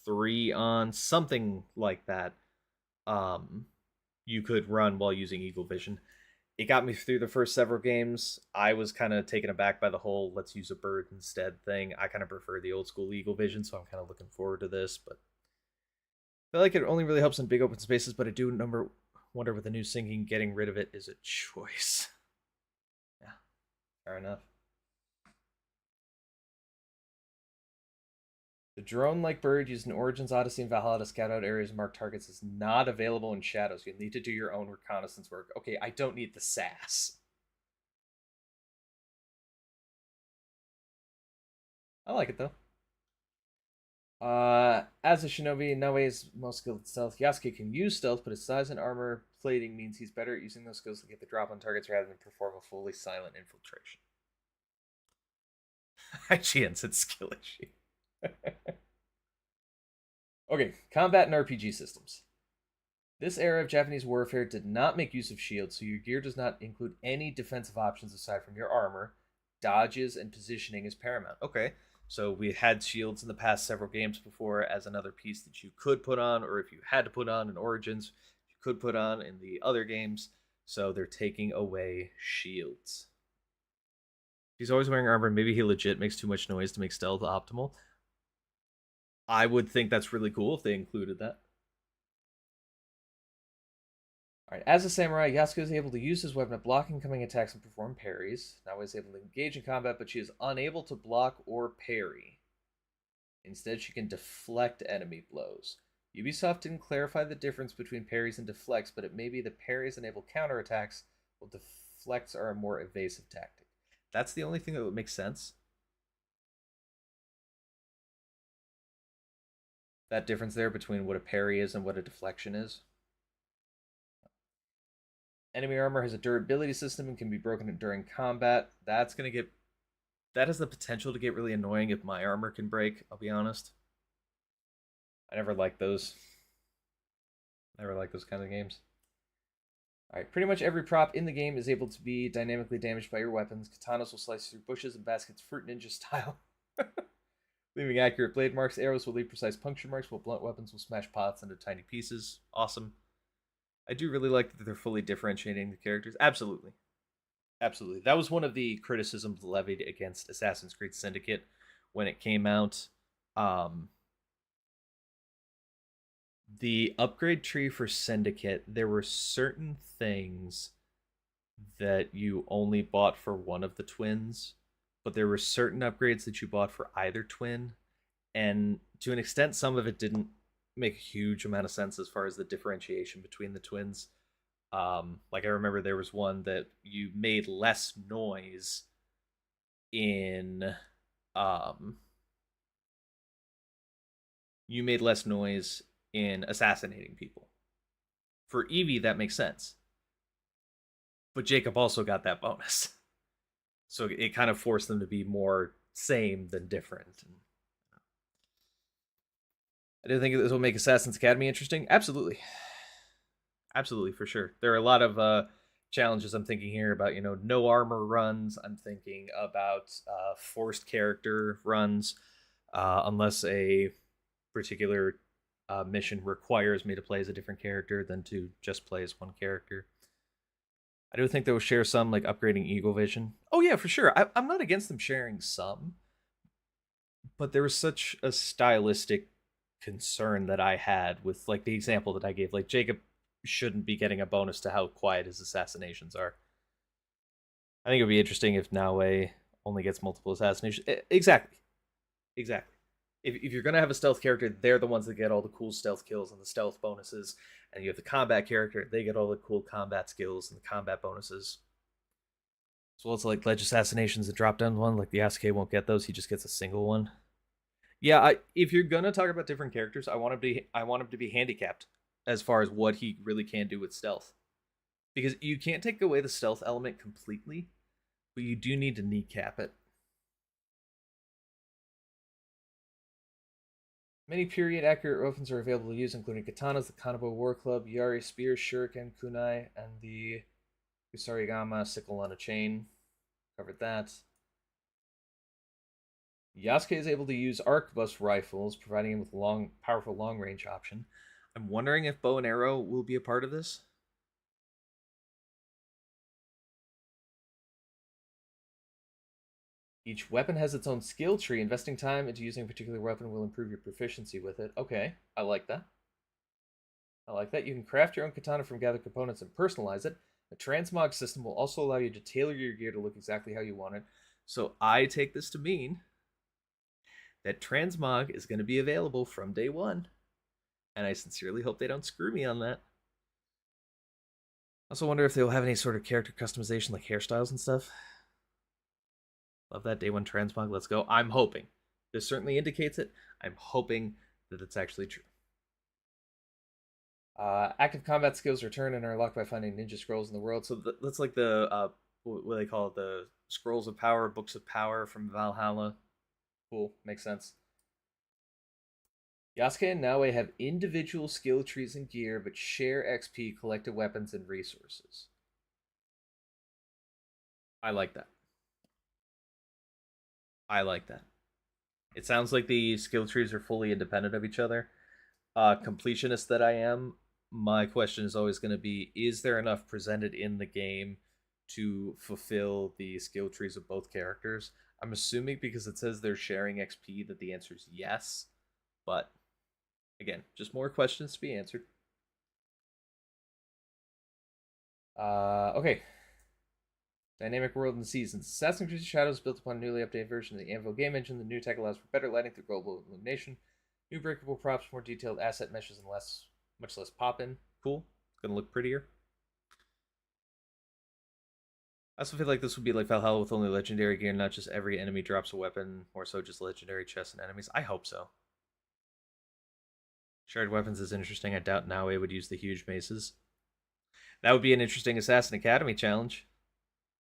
3 on? Something like that. You could run while using Eagle Vision. It got me through the first several games. I was kind of taken aback by the whole let's use a bird instead thing. I kind of prefer the old school Eagle Vision, so I'm kind of looking forward to this. But I feel like it only really helps in big open spaces, but I do wonder with the new syncing, getting rid of it is a choice. Yeah, fair enough. The drone-like bird used in Origins, Odyssey, and Valhalla to scout out areas and mark targets is not available in Shadows. You'll need to do your own reconnaissance work. Okay, I don't need the sass. I like it, though. As a shinobi, Nawe is most skilled at stealth. Yasuke can use stealth, but his size and armor plating means he's better at using those skills to get the drop on targets rather than perform a fully silent infiltration. IGN said skill issue. Okay, combat and RPG systems. This era of Japanese warfare did not make use of shields, so your gear does not include any defensive options aside from your armor. Dodges and positioning is paramount. Okay, so we had shields in the past several games before as another piece that you could put on, or if you had to put on in Origins, you could put on in the other games. So they're taking away shields. He's always wearing armor. Maybe he legit makes too much noise to make stealth optimal. I would think that's really cool if they included that. Alright, as a samurai, Yasuko is able to use his weapon at blocking incoming attacks and perform parries. Now is able to engage in combat, but she is unable to block or parry. Instead, she can deflect enemy blows. Ubisoft didn't clarify the difference between parries and deflects, but it may be that parries enable counterattacks, while deflects are a more evasive tactic. That's the only thing that would make sense. That difference there between what a parry is and what a deflection is. Enemy armor has a durability system and can be broken during combat. That has the potential to get really annoying if my armor can break, I'll be honest. I never liked those. Never liked those kind of games. Alright, pretty much every prop in the game is able to be dynamically damaged by your weapons. Katanas will slice through bushes and baskets fruit ninja style. Leaving accurate blade marks. Arrows will leave precise puncture marks, while blunt weapons will smash pots into tiny pieces. Awesome. I do really like that they're fully differentiating the characters. Absolutely. Absolutely. That was one of the criticisms levied against Assassin's Creed Syndicate when it came out. The upgrade tree for Syndicate, there were certain things that you only bought for one of the twins, but there were certain upgrades that you bought for either twin, and to an extent, some of it didn't make a huge amount of sense as far as the differentiation between the twins. Like I remember there was one that you made less noise in assassinating people. For Evie, that makes sense. But Jacob also got that bonus. So it kind of forced them to be more same than different. I do think this will make Assassin's Academy interesting. Absolutely. Absolutely, for sure. There are a lot of challenges I'm thinking here about, no armor runs. I'm thinking about forced character runs, unless a particular mission requires me to play as a different character than to just play as one character. I do think they will share some, like upgrading Eagle Vision. Oh yeah, for sure. I'm not against them sharing some, but there was such a stylistic concern that I had with like the example that I gave. Like Jacob shouldn't be getting a bonus to how quiet his assassinations are. I think it would be interesting if Naue only gets multiple assassinations. Exactly. If you're gonna have a stealth character, they're the ones that get all the cool stealth kills and the stealth bonuses, and you have the combat character, they get all the cool combat skills and the combat bonuses. So it's like Ledge Assassinations, the drop down one, like the Yasuke won't get those, he just gets a single one. Yeah, if you're gonna talk about different characters, I want him to be handicapped as far as what he really can do with stealth. Because you can't take away the stealth element completely, but you do need to kneecap it. Many period-accurate weapons are available to use, including katanas, the Kanabo War Club, Yari Spear, Shuriken, Kunai, and the Kusarigama Sickle on a Chain. Covered that. Yasuke is able to use arquebus rifles, providing him with a powerful long-range option. I'm wondering if bow and arrow will be a part of this. Each weapon has its own skill tree. Investing time into using a particular weapon will improve your proficiency with it. Okay, I like that. You can craft your own katana from gathered components and personalize it. The transmog system will also allow you to tailor your gear to look exactly how you want it. So I take this to mean that transmog is going to be available from day one. And I sincerely hope they don't screw me on that. I also wonder if they'll have any sort of character customization like hairstyles and stuff. Love that. Day one transmog. Let's go. I'm hoping. This certainly indicates it. I'm hoping that it's actually true. Active combat skills return and are unlocked by finding ninja scrolls in the world. So that's like the, what do they call it? The Scrolls of Power, Books of Power from Valhalla. Cool. Makes sense. Yasuke and Naoe have individual skill trees and gear, but share XP, collected weapons, and resources. I like that. I like that. It sounds like the skill trees are fully independent of each other. Completionist that I am, my question is always going to be, is there enough presented in the game to fulfill the skill trees of both characters? I'm assuming because it says they're sharing XP that the answer is yes, but again, just more questions to be answered. Okay. Dynamic world and seasons. Assassin's Creed Shadows built upon a newly updated version of the Anvil game engine. The new tech allows for better lighting through global illumination, new breakable props, more detailed asset meshes, and much less pop-in. Cool. It's gonna look prettier. I also feel like this would be like Valhalla with only legendary gear, not just every enemy drops a weapon, more so just legendary chests and enemies. I hope so. Shared weapons is interesting. I doubt Naoe would use the huge maces. That would be an interesting Assassin Academy challenge.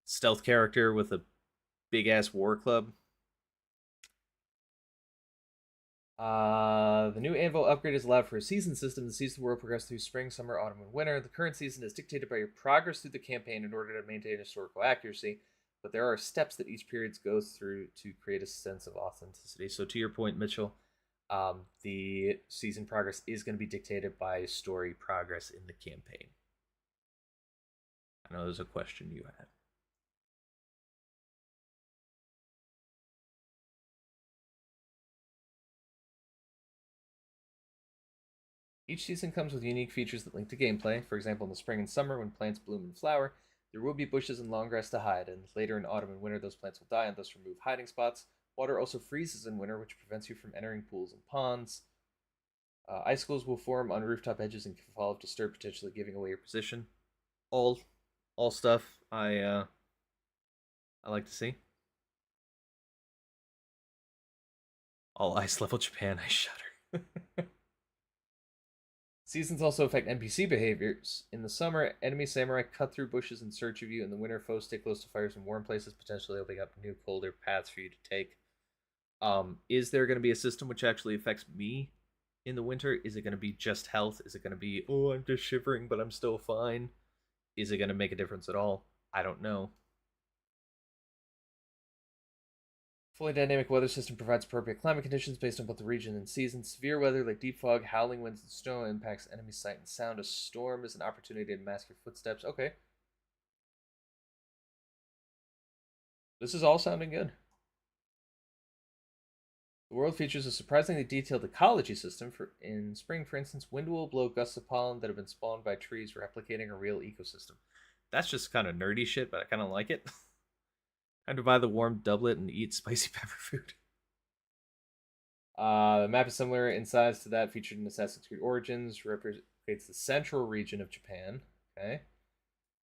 Stealth character with a big-ass war club. The new Anvil upgrade is allowed for a season system. The season will progress through spring, summer, autumn, and winter. The current season is dictated by your progress through the campaign in order to maintain historical accuracy, but there are steps that each period goes through to create a sense of authenticity. So to your point, Mitchell, the season progress is going to be dictated by story progress in the campaign. I know there's a question you had. Each season comes with unique features that link to gameplay. For example, in the spring and summer, when plants bloom and flower, there will be bushes and long grass to hide, and later in autumn and winter, those plants will die and thus remove hiding spots. Water also freezes in winter, which prevents you from entering pools and ponds. Icicles will form on rooftop edges and can fall if disturbed, potentially giving away your position. All stuff I like to see. All ice level Japan, I shudder. Seasons also affect NPC behaviors. In the summer, enemy samurai cut through bushes in search of you. In the winter, foes stay close to fires in warm places, potentially opening up new, colder paths for you to take. Is there going to be a system which actually affects me in the winter? Is it going to be just health? Is it going to be, oh, I'm just shivering, but I'm still fine? Is it going to make a difference at all? I don't know. Fully dynamic weather system provides appropriate climate conditions based on both the region and season. Severe weather like deep fog, howling winds, and snow impacts enemy sight and sound. A storm is an opportunity to mask your footsteps. Okay. This is all sounding good. The world features a surprisingly detailed ecology system. In spring, for instance, wind will blow gusts of pollen that have been spawned by trees, replicating a real ecosystem. That's just kind of nerdy shit, but I kind of like it. Time to buy the warm doublet and eat spicy pepper food. The map is similar in size to that featured in Assassin's Creed Origins. Replicates the central region of Japan. Okay.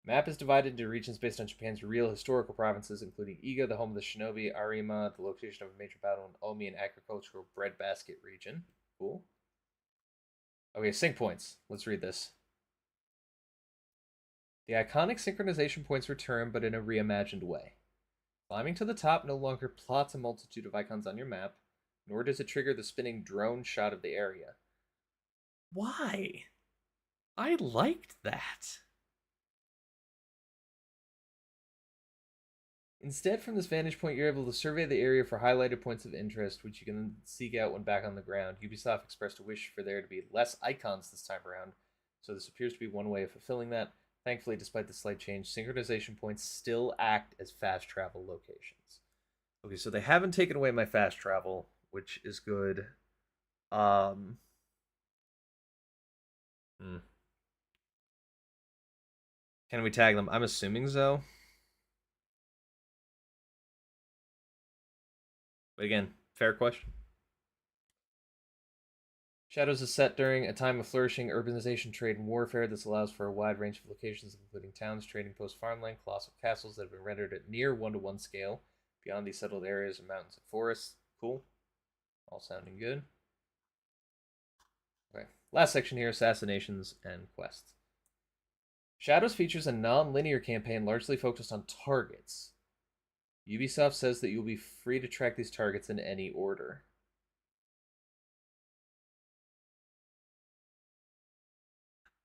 Map is divided into regions based on Japan's real historical provinces, including Iga, the home of the shinobi, Arima, the location of a major battle, and Omi, an agricultural breadbasket region. Cool. Okay, sync points. Let's read this. The iconic synchronization points return, but in a reimagined way. Climbing to the top no longer plots a multitude of icons on your map, nor does it trigger the spinning drone shot of the area. Why? I liked that. Instead, from this vantage point, you're able to survey the area for highlighted points of interest, which you can seek out when back on the ground. Ubisoft expressed a wish for there to be less icons this time around, so this appears to be one way of fulfilling that. Thankfully, despite the slight change, synchronization points still act as fast travel locations. Okay, so they haven't taken away my fast travel, which is good. Can we tag them? I'm assuming so. But again, fair question. Shadows is set during a time of flourishing urbanization, trade, and warfare. This allows for a wide range of locations, including towns, trading posts, farmland, colossal castles that have been rendered at near 1-to-1 scale. Beyond these settled areas are mountains and forests. Cool. All sounding good. Okay, last section here, assassinations and quests. Shadows features a non-linear campaign largely focused on targets. Ubisoft says that you'll be free to track these targets in any order.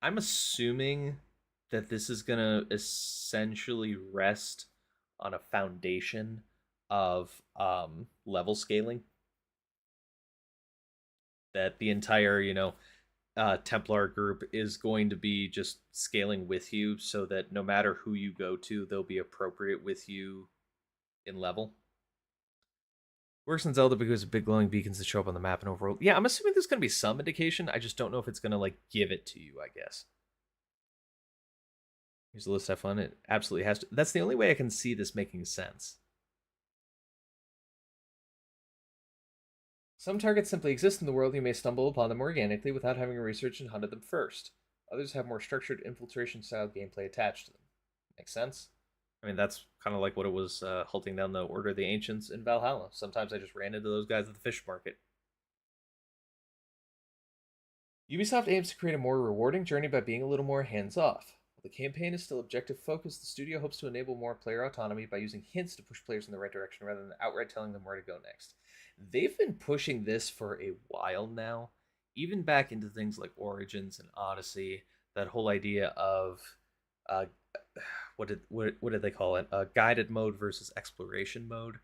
I'm assuming that this is gonna essentially rest on a foundation of level scaling. That the entire, Templar group is going to be just scaling with you, so that no matter who you go to, they'll be appropriate with you in level. Works in Zelda because of big glowing beacons that show up on the map and overworld. Yeah, I'm assuming there's going to be some indication. I just don't know if it's going to, like, give it to you, I guess. Here's a list. Have fun. It absolutely has to. That's the only way I can see this making sense. Some targets simply exist in the world. You may stumble upon them organically without having researched and hunted them first. Others have more structured infiltration-style gameplay attached to them. Makes sense? I mean, that's kind of like what it was halting down the Order of the Ancients in Valhalla. Sometimes I just ran into those guys at the fish market. Ubisoft aims to create a more rewarding journey by being a little more hands-off. While the campaign is still objective-focused, the studio hopes to enable more player autonomy by using hints to push players in the right direction rather than outright telling them where to go next. They've been pushing this for a while now, even back into things like Origins and Odyssey. That whole idea of what did they call it? Guided mode versus exploration mode.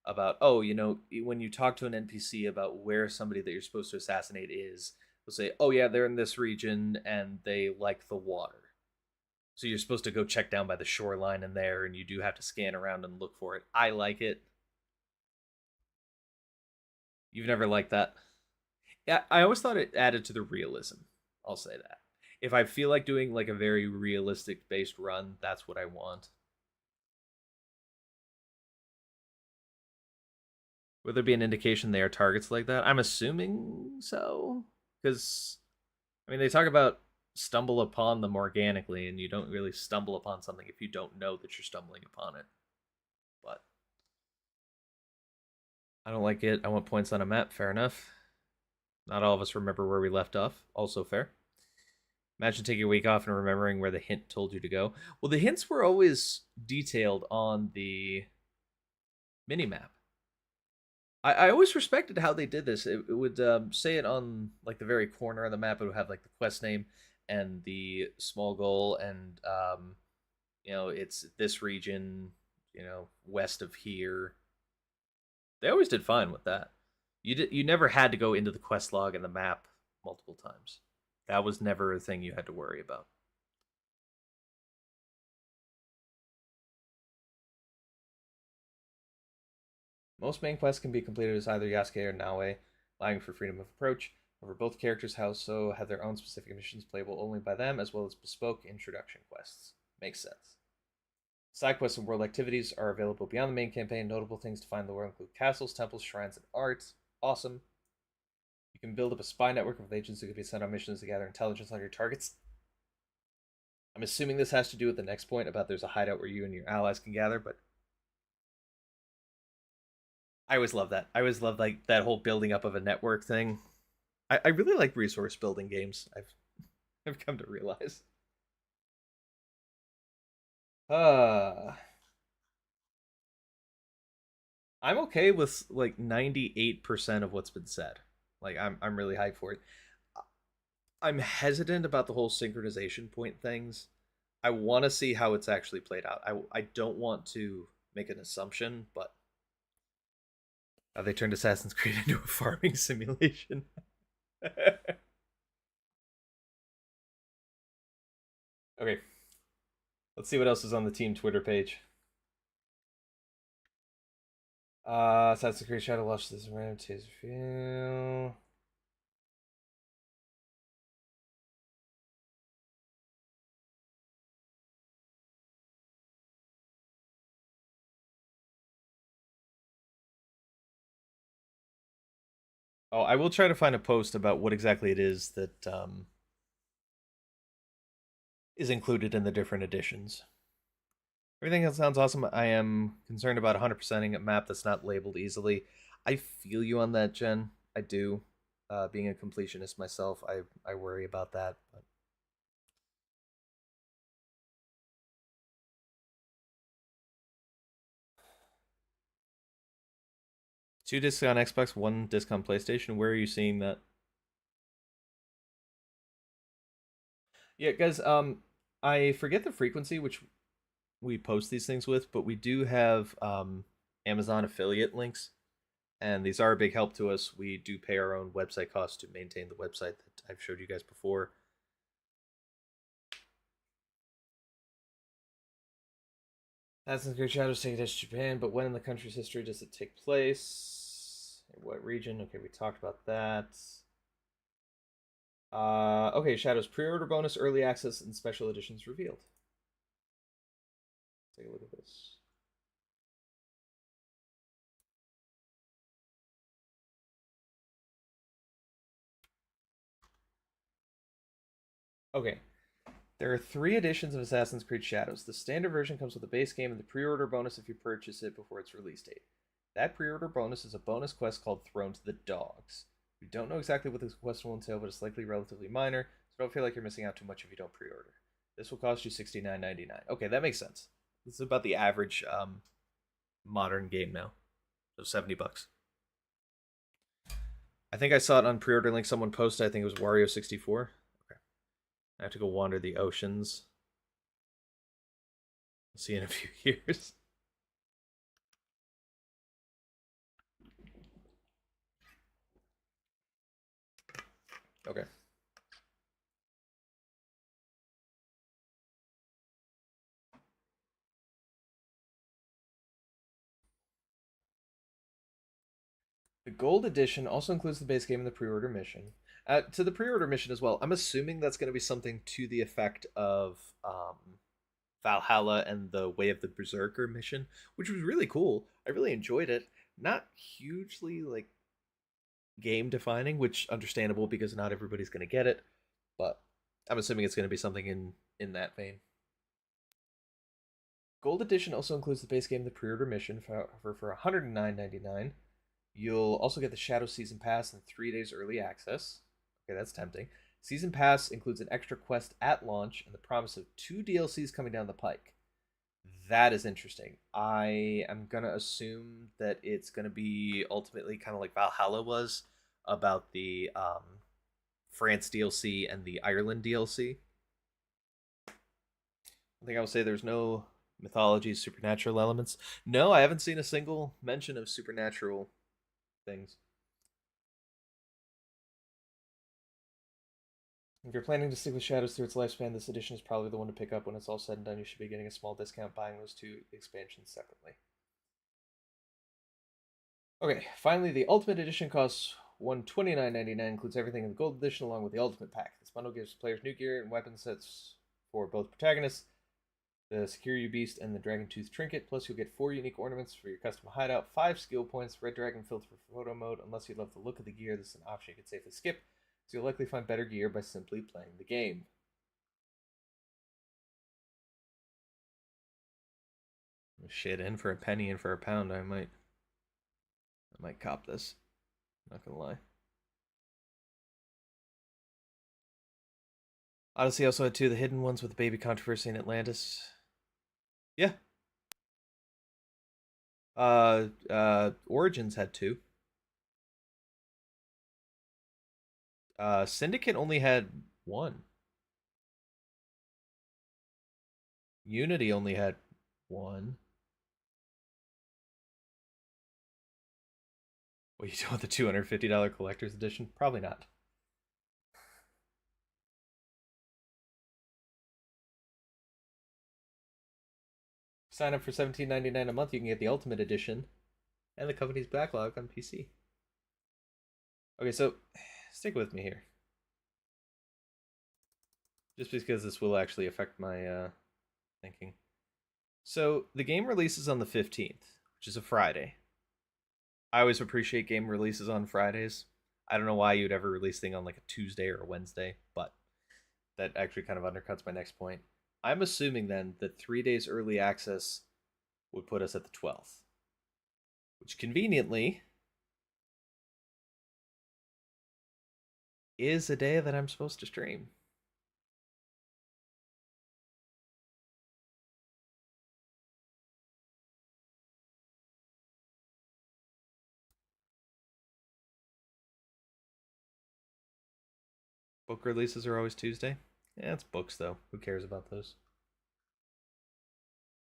About, oh, when you talk to an NPC about where somebody that you're supposed to assassinate is, they'll say, oh yeah, they're in this region and they like the water. So you're supposed to go check down by the shoreline in there, and you do have to scan around and look for it. I like it. You've never liked that? Yeah, I always thought it added to the realism. I'll say that. If I feel like doing like a very realistic based run, that's what I want. Would there be an indication they are targets like that? I'm assuming so. Because, I mean, they talk about stumble upon them organically, and you don't really stumble upon something if you don't know that you're stumbling upon it. But I don't like it. I want points on a map. Fair enough. Not all of us remember where we left off. Also fair. Imagine taking a week off and remembering where the hint told you to go. Well, the hints were always detailed on the minimap. I always respected how they did this. It would say it on like the very corner of the map. It would have like the quest name and the small goal, and it's this region, west of here. They always did fine with that. You never had to go into the quest log and the map multiple times. That was never a thing you had to worry about. Most main quests can be completed as either Yasuke or Naoe, allowing for freedom of approach. However, both characters also have their own specific missions playable only by them, as well as bespoke introduction quests. Makes sense. Side quests and world activities are available beyond the main campaign. Notable things to find in the world include castles, temples, shrines, and art. Awesome. You can build up a spy network of agents who can be sent on missions to gather intelligence on your targets. I'm assuming this has to do with the next point about there's a hideout where you and your allies can gather, but I always love that. I always love like that whole building up of a network thing. I really like resource building games. I've come to realize. I'm okay with like 98% of what's been said. Like I'm really hyped for it. I'm hesitant about the whole synchronization point things. I want to see how it's actually played out. I don't want to make an assumption, but they turned Assassin's Creed into a farming simulation. Okay. Let's see what else is on the team Twitter page. Assassin's Creed Shadow lost this random taser feel. Oh, I will try to find a post about what exactly it is that is included in the different editions. Everything else sounds awesome. I am concerned about 100%ing a map that's not labeled easily. I feel you on that, Jen. I do. Being a completionist myself, I worry about that. But... Two discs on Xbox, one disc on PlayStation. Where are you seeing that? Yeah, guys. I forget the frequency which we post these things with, but we do have Amazon affiliate links, and these are a big help to us. We do pay our own website costs to maintain the website that I've showed you guys before. Assassin's Creed Shadows take place to Japan, but when in the country's history does it take place? In what region? Okay, we talked about that. Okay, Shadows pre-order bonus, early access, and special editions revealed. Take a look at this. Okay, there are 3 editions of Assassin's Creed Shadows. The standard version comes with a base game and the pre-order bonus if you purchase it before its release date. That pre-order bonus is a bonus quest called Thrown to the Dogs. We don't know exactly what this quest will entail, but it's likely relatively minor, so don't feel like you're missing out too much if you don't pre-order. This will cost you $69.99. Okay, that makes sense. This is about the average modern game now. So $70. I think I saw it on pre-order link someone posted. I think it was Wario64. Okay. I have to go wander the oceans. We'll see in a few years. Okay. The gold edition also includes the base game and the pre-order mission. To the pre-order mission as well, I'm assuming that's going to be something to the effect of Valhalla and the Way of the Berserker mission, which was really cool. I really enjoyed it. Not hugely like game defining, which understandable because not everybody's going to get it, but I'm assuming it's going to be something in that vein. Gold edition also includes the base game, the pre-order mission for $109.99. You'll also get the Shadow Season Pass and 3 days early access. Okay, that's tempting. Season Pass includes an extra quest at launch and the promise of 2 DLCs coming down the pike. That is interesting. I am going to assume that it's going to be ultimately kind of like Valhalla was about the France DLC and the Ireland DLC. I think I will say there's no mythology, supernatural elements. No, I haven't seen a single mention of supernatural things. If you're planning to stick with Shadows through its lifespan, this edition is probably the one to pick up when it's all said and done. You should be getting a small discount buying those 2 expansions separately. Okay, finally, the Ultimate Edition costs $129.99, includes everything in the Gold Edition along with the Ultimate Pack. This bundle gives players new gear and weapon sets for both protagonists, the Security Beast and the Dragon Tooth Trinket, plus you'll get 4 unique ornaments for your custom hideout, 5 skill points, Red Dragon Filter for photo mode. Unless you love the look of the gear, this is an option you can safely skip, so you'll likely find better gear by simply playing the game. Shit, in for a penny, in for a pound, I might cop this. Not gonna lie. Odyssey also had 2 of the hidden ones with the baby controversy in Atlantis. Yeah. Origins had 2. Syndicate only had 1. Unity only had 1. What, you doing with the $250 collector's edition? Probably not. Sign up for $17.99 a month, you can get the Ultimate Edition and the company's backlog on PC. Okay, so stick with me here. Just because this will actually affect my thinking. So the game releases on the 15th, which is a Friday. I always appreciate game releases on Fridays. I don't know why you'd ever release thing on like a Tuesday or a Wednesday, but that actually kind of undercuts my next point. I'm assuming then that 3 days early access would put us at the 12th, which conveniently is a day that I'm supposed to stream. Book releases are always Tuesday. Yeah, it's books though. Who cares about those?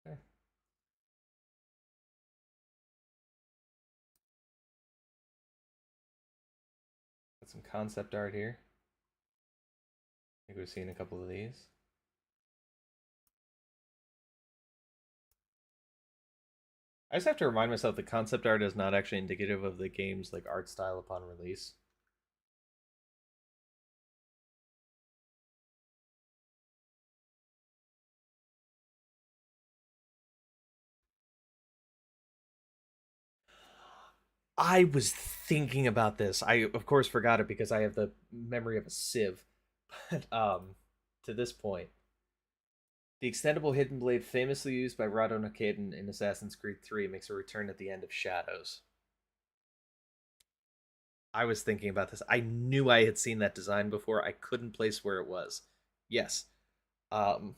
Okay. Got some concept art here. I think we've seen a couple of these. I just have to remind myself that concept art is not actually indicative of the game's like art style upon release. I was thinking about this. I of course forgot it because I have the memory of a sieve. But to this point, the extendable hidden blade famously used by Rado Nakeden in Assassin's Creed 3 makes a return at the end of Shadows. I was thinking about this. I knew I had seen that design before. I couldn't place where it was. Yes. Um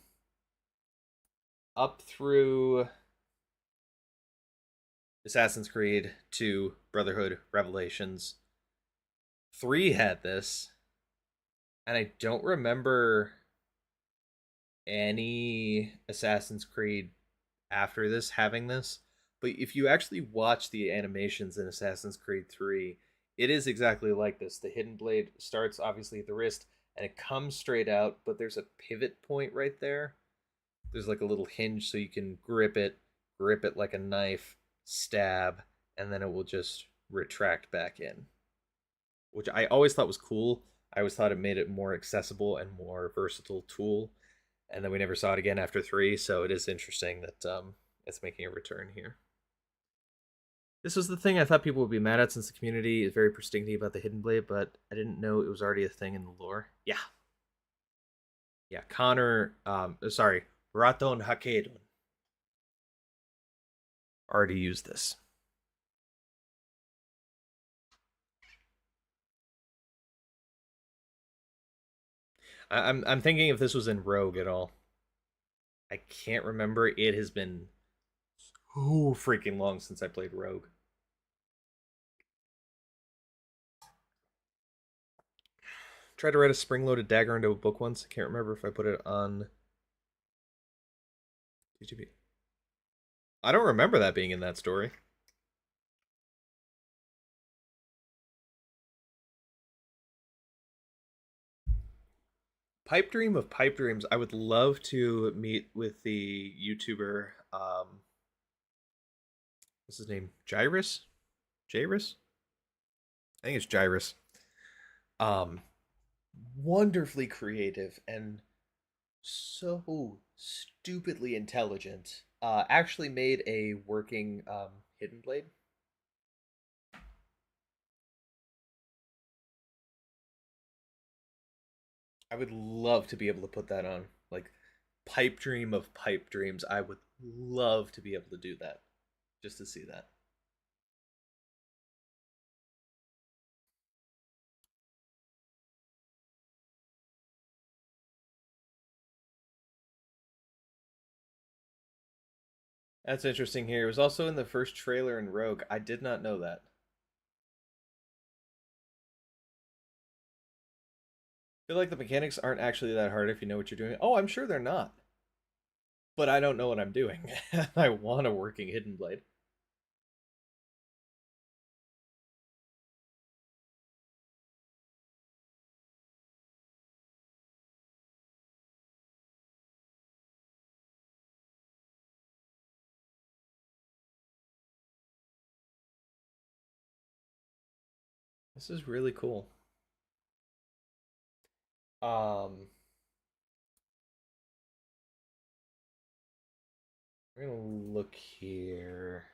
Up through Assassin's Creed 2, Brotherhood, Revelations. 3 had this, and I don't remember any Assassin's Creed after this having this. But if you actually watch the animations in Assassin's Creed 3, it is exactly like this. The hidden blade starts obviously at the wrist and it comes straight out, but there's a pivot point right there. There's like a little hinge so you can grip it like a knife, stab, and then it will just retract back in, which I always thought was cool. I always thought it made it more accessible and more versatile tool. And then we never saw it again after 3, so it is interesting that it's making a return here. This was the thing I thought people would be mad at since the community is very perstingy about the Hidden Blade, but I didn't know it was already a thing in the lore. Yeah. Yeah, Connor, sorry, Raton Hakedon already used this. I'm thinking if this was in Rogue at all. I can't remember. It has been so freaking long since I played Rogue. Tried to write a spring-loaded dagger into a book once. I can't remember if I put it on TGP. I don't remember that being in that story. Pipe Dream of Pipe Dreams. I would love to meet with the YouTuber. What's his name? Jairus? Jairus? I think it's Jairus. Um, Wonderfully creative and so stupidly intelligent. Actually made a working hidden blade. I would love to be able to put that on. Like pipe dream of pipe dreams. I would love to be able to do that. Just to see that. That's interesting here. It was also in the first trailer in Rogue. I did not know that. I feel like the mechanics aren't actually that hard if you know what you're doing. Oh, I'm sure they're not. But I don't know what I'm doing. I want a working hidden blade. This is really cool. Um, we're gonna look here.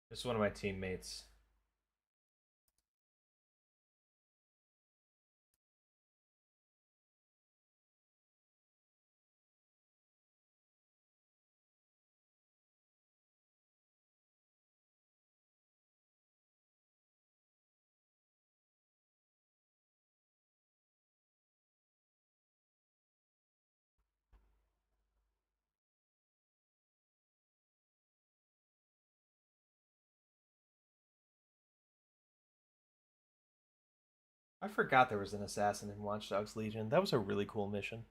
This is one of my teammates. I forgot there was an assassin in Watch Dogs Legion. That was a really cool mission.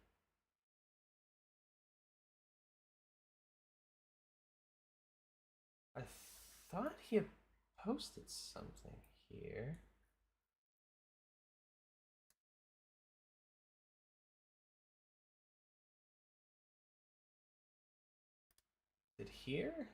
I thought he had posted something here. Did here?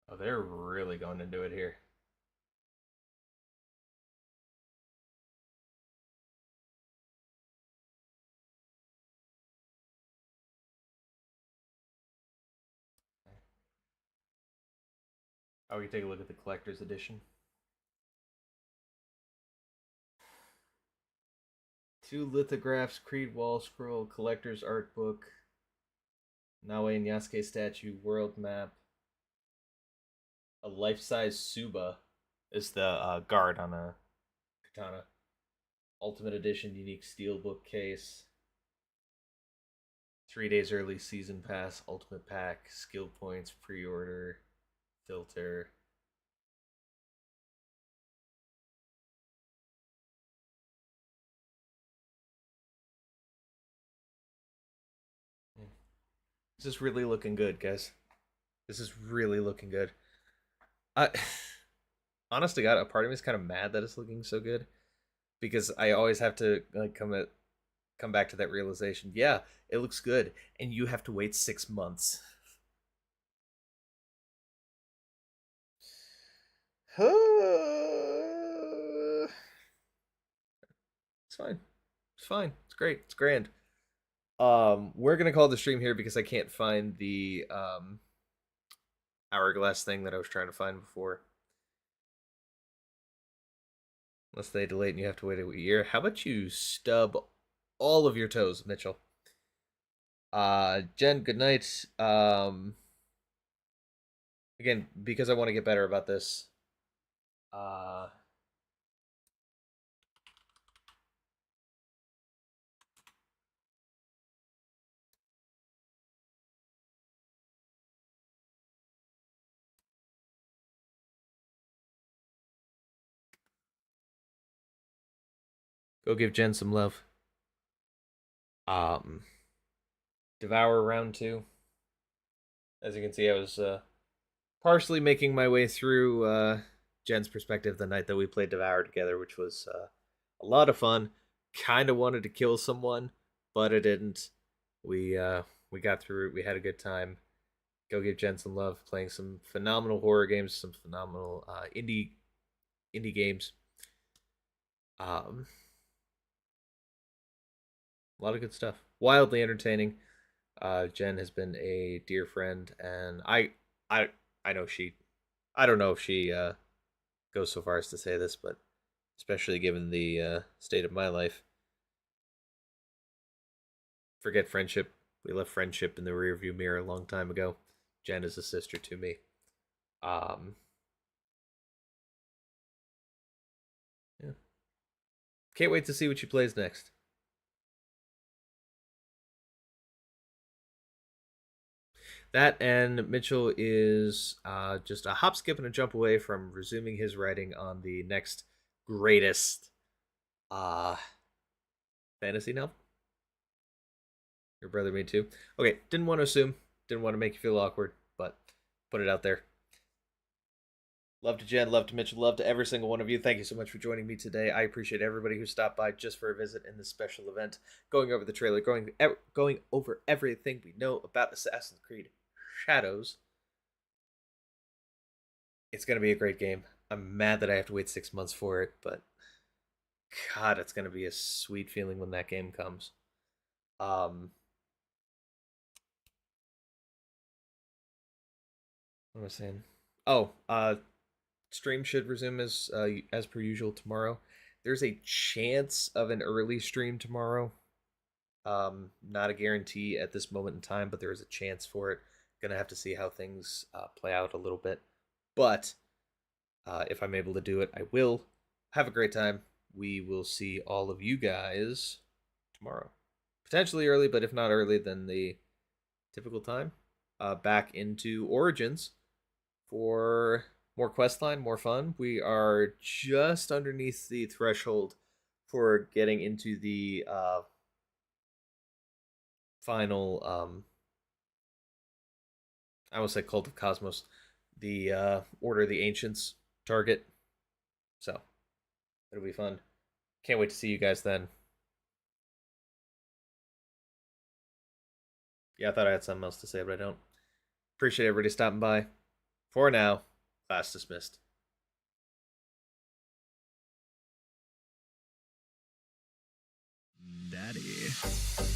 Oh, they're really going into it here. Oh, we take a look at the collector's edition. 2 lithographs, Creed wall scroll, collector's art book, Nawe and Yasuke statue, world map, a life-size Suba is the guard on a katana. Ultimate edition, unique steelbook case. 3 days early season pass, ultimate pack, skill points, pre-order, filter. This is really looking good, guys. This is really looking good. I, honest to God, a part of me is kind of mad that it's looking so good, because I always have to like come back to that realization. Yeah, it looks good, and you have to wait 6 months. It's fine. It's fine. It's great. It's grand. We're gonna call the stream here because I can't find the hourglass thing that I was trying to find before. Unless they delay it and you have to wait a year. How about you stub all of your toes, Mitchell? Jen, good night. Again, because I want to get better about this. Go give Jen some love. Devour round 2. As you can see, I was partially making my way through Jen's perspective the night that we played Devour together, which was a lot of fun. Kind of wanted to kill someone, but it didn't. We got through it. We had a good time. Go give Jen some love, playing some phenomenal horror games, some phenomenal indie games. A lot of good stuff. Wildly entertaining. Jen has been a dear friend, and I know she. I don't know if she goes so far as to say this, but especially given the state of my life, forget friendship. We left friendship in the rearview mirror a long time ago. Jen is a sister to me. Yeah. Can't wait to see what she plays next. That, and Mitchell is just a hop, skip, and a jump away from resuming his writing on the next greatest fantasy novel. Your brother, me too. Okay, didn't want to assume, didn't want to make you feel awkward, but put it out there. Love to Jen, love to Mitchell, love to every single one of you. Thank you so much for joining me today. I appreciate everybody who stopped by just for a visit in this special event, going over the trailer, going over everything we know about Assassin's Creed Shadows. It's going to be a great game. I'm mad that I have to wait 6 months for it, but God, it's going to be a sweet feeling when that game comes. What am I saying? Oh, stream should resume as per usual tomorrow. There's a chance of an early stream tomorrow. Not a guarantee at this moment in time, but there is a chance for it. gonna have to see how things play out a little bit. But if I'm able to do it, I will. Have a great time. We will see all of you guys tomorrow. Potentially early, but if not early, then the typical time. Back into Origins for more questline, more fun. We are just underneath the threshold for getting into the final I almost said Cult of Cosmos, the Order of the Ancients target. So it'll be fun. Can't wait to see you guys then. Yeah, I thought I had something else to say, but I don't. Appreciate everybody stopping by. For now, class dismissed. Daddy.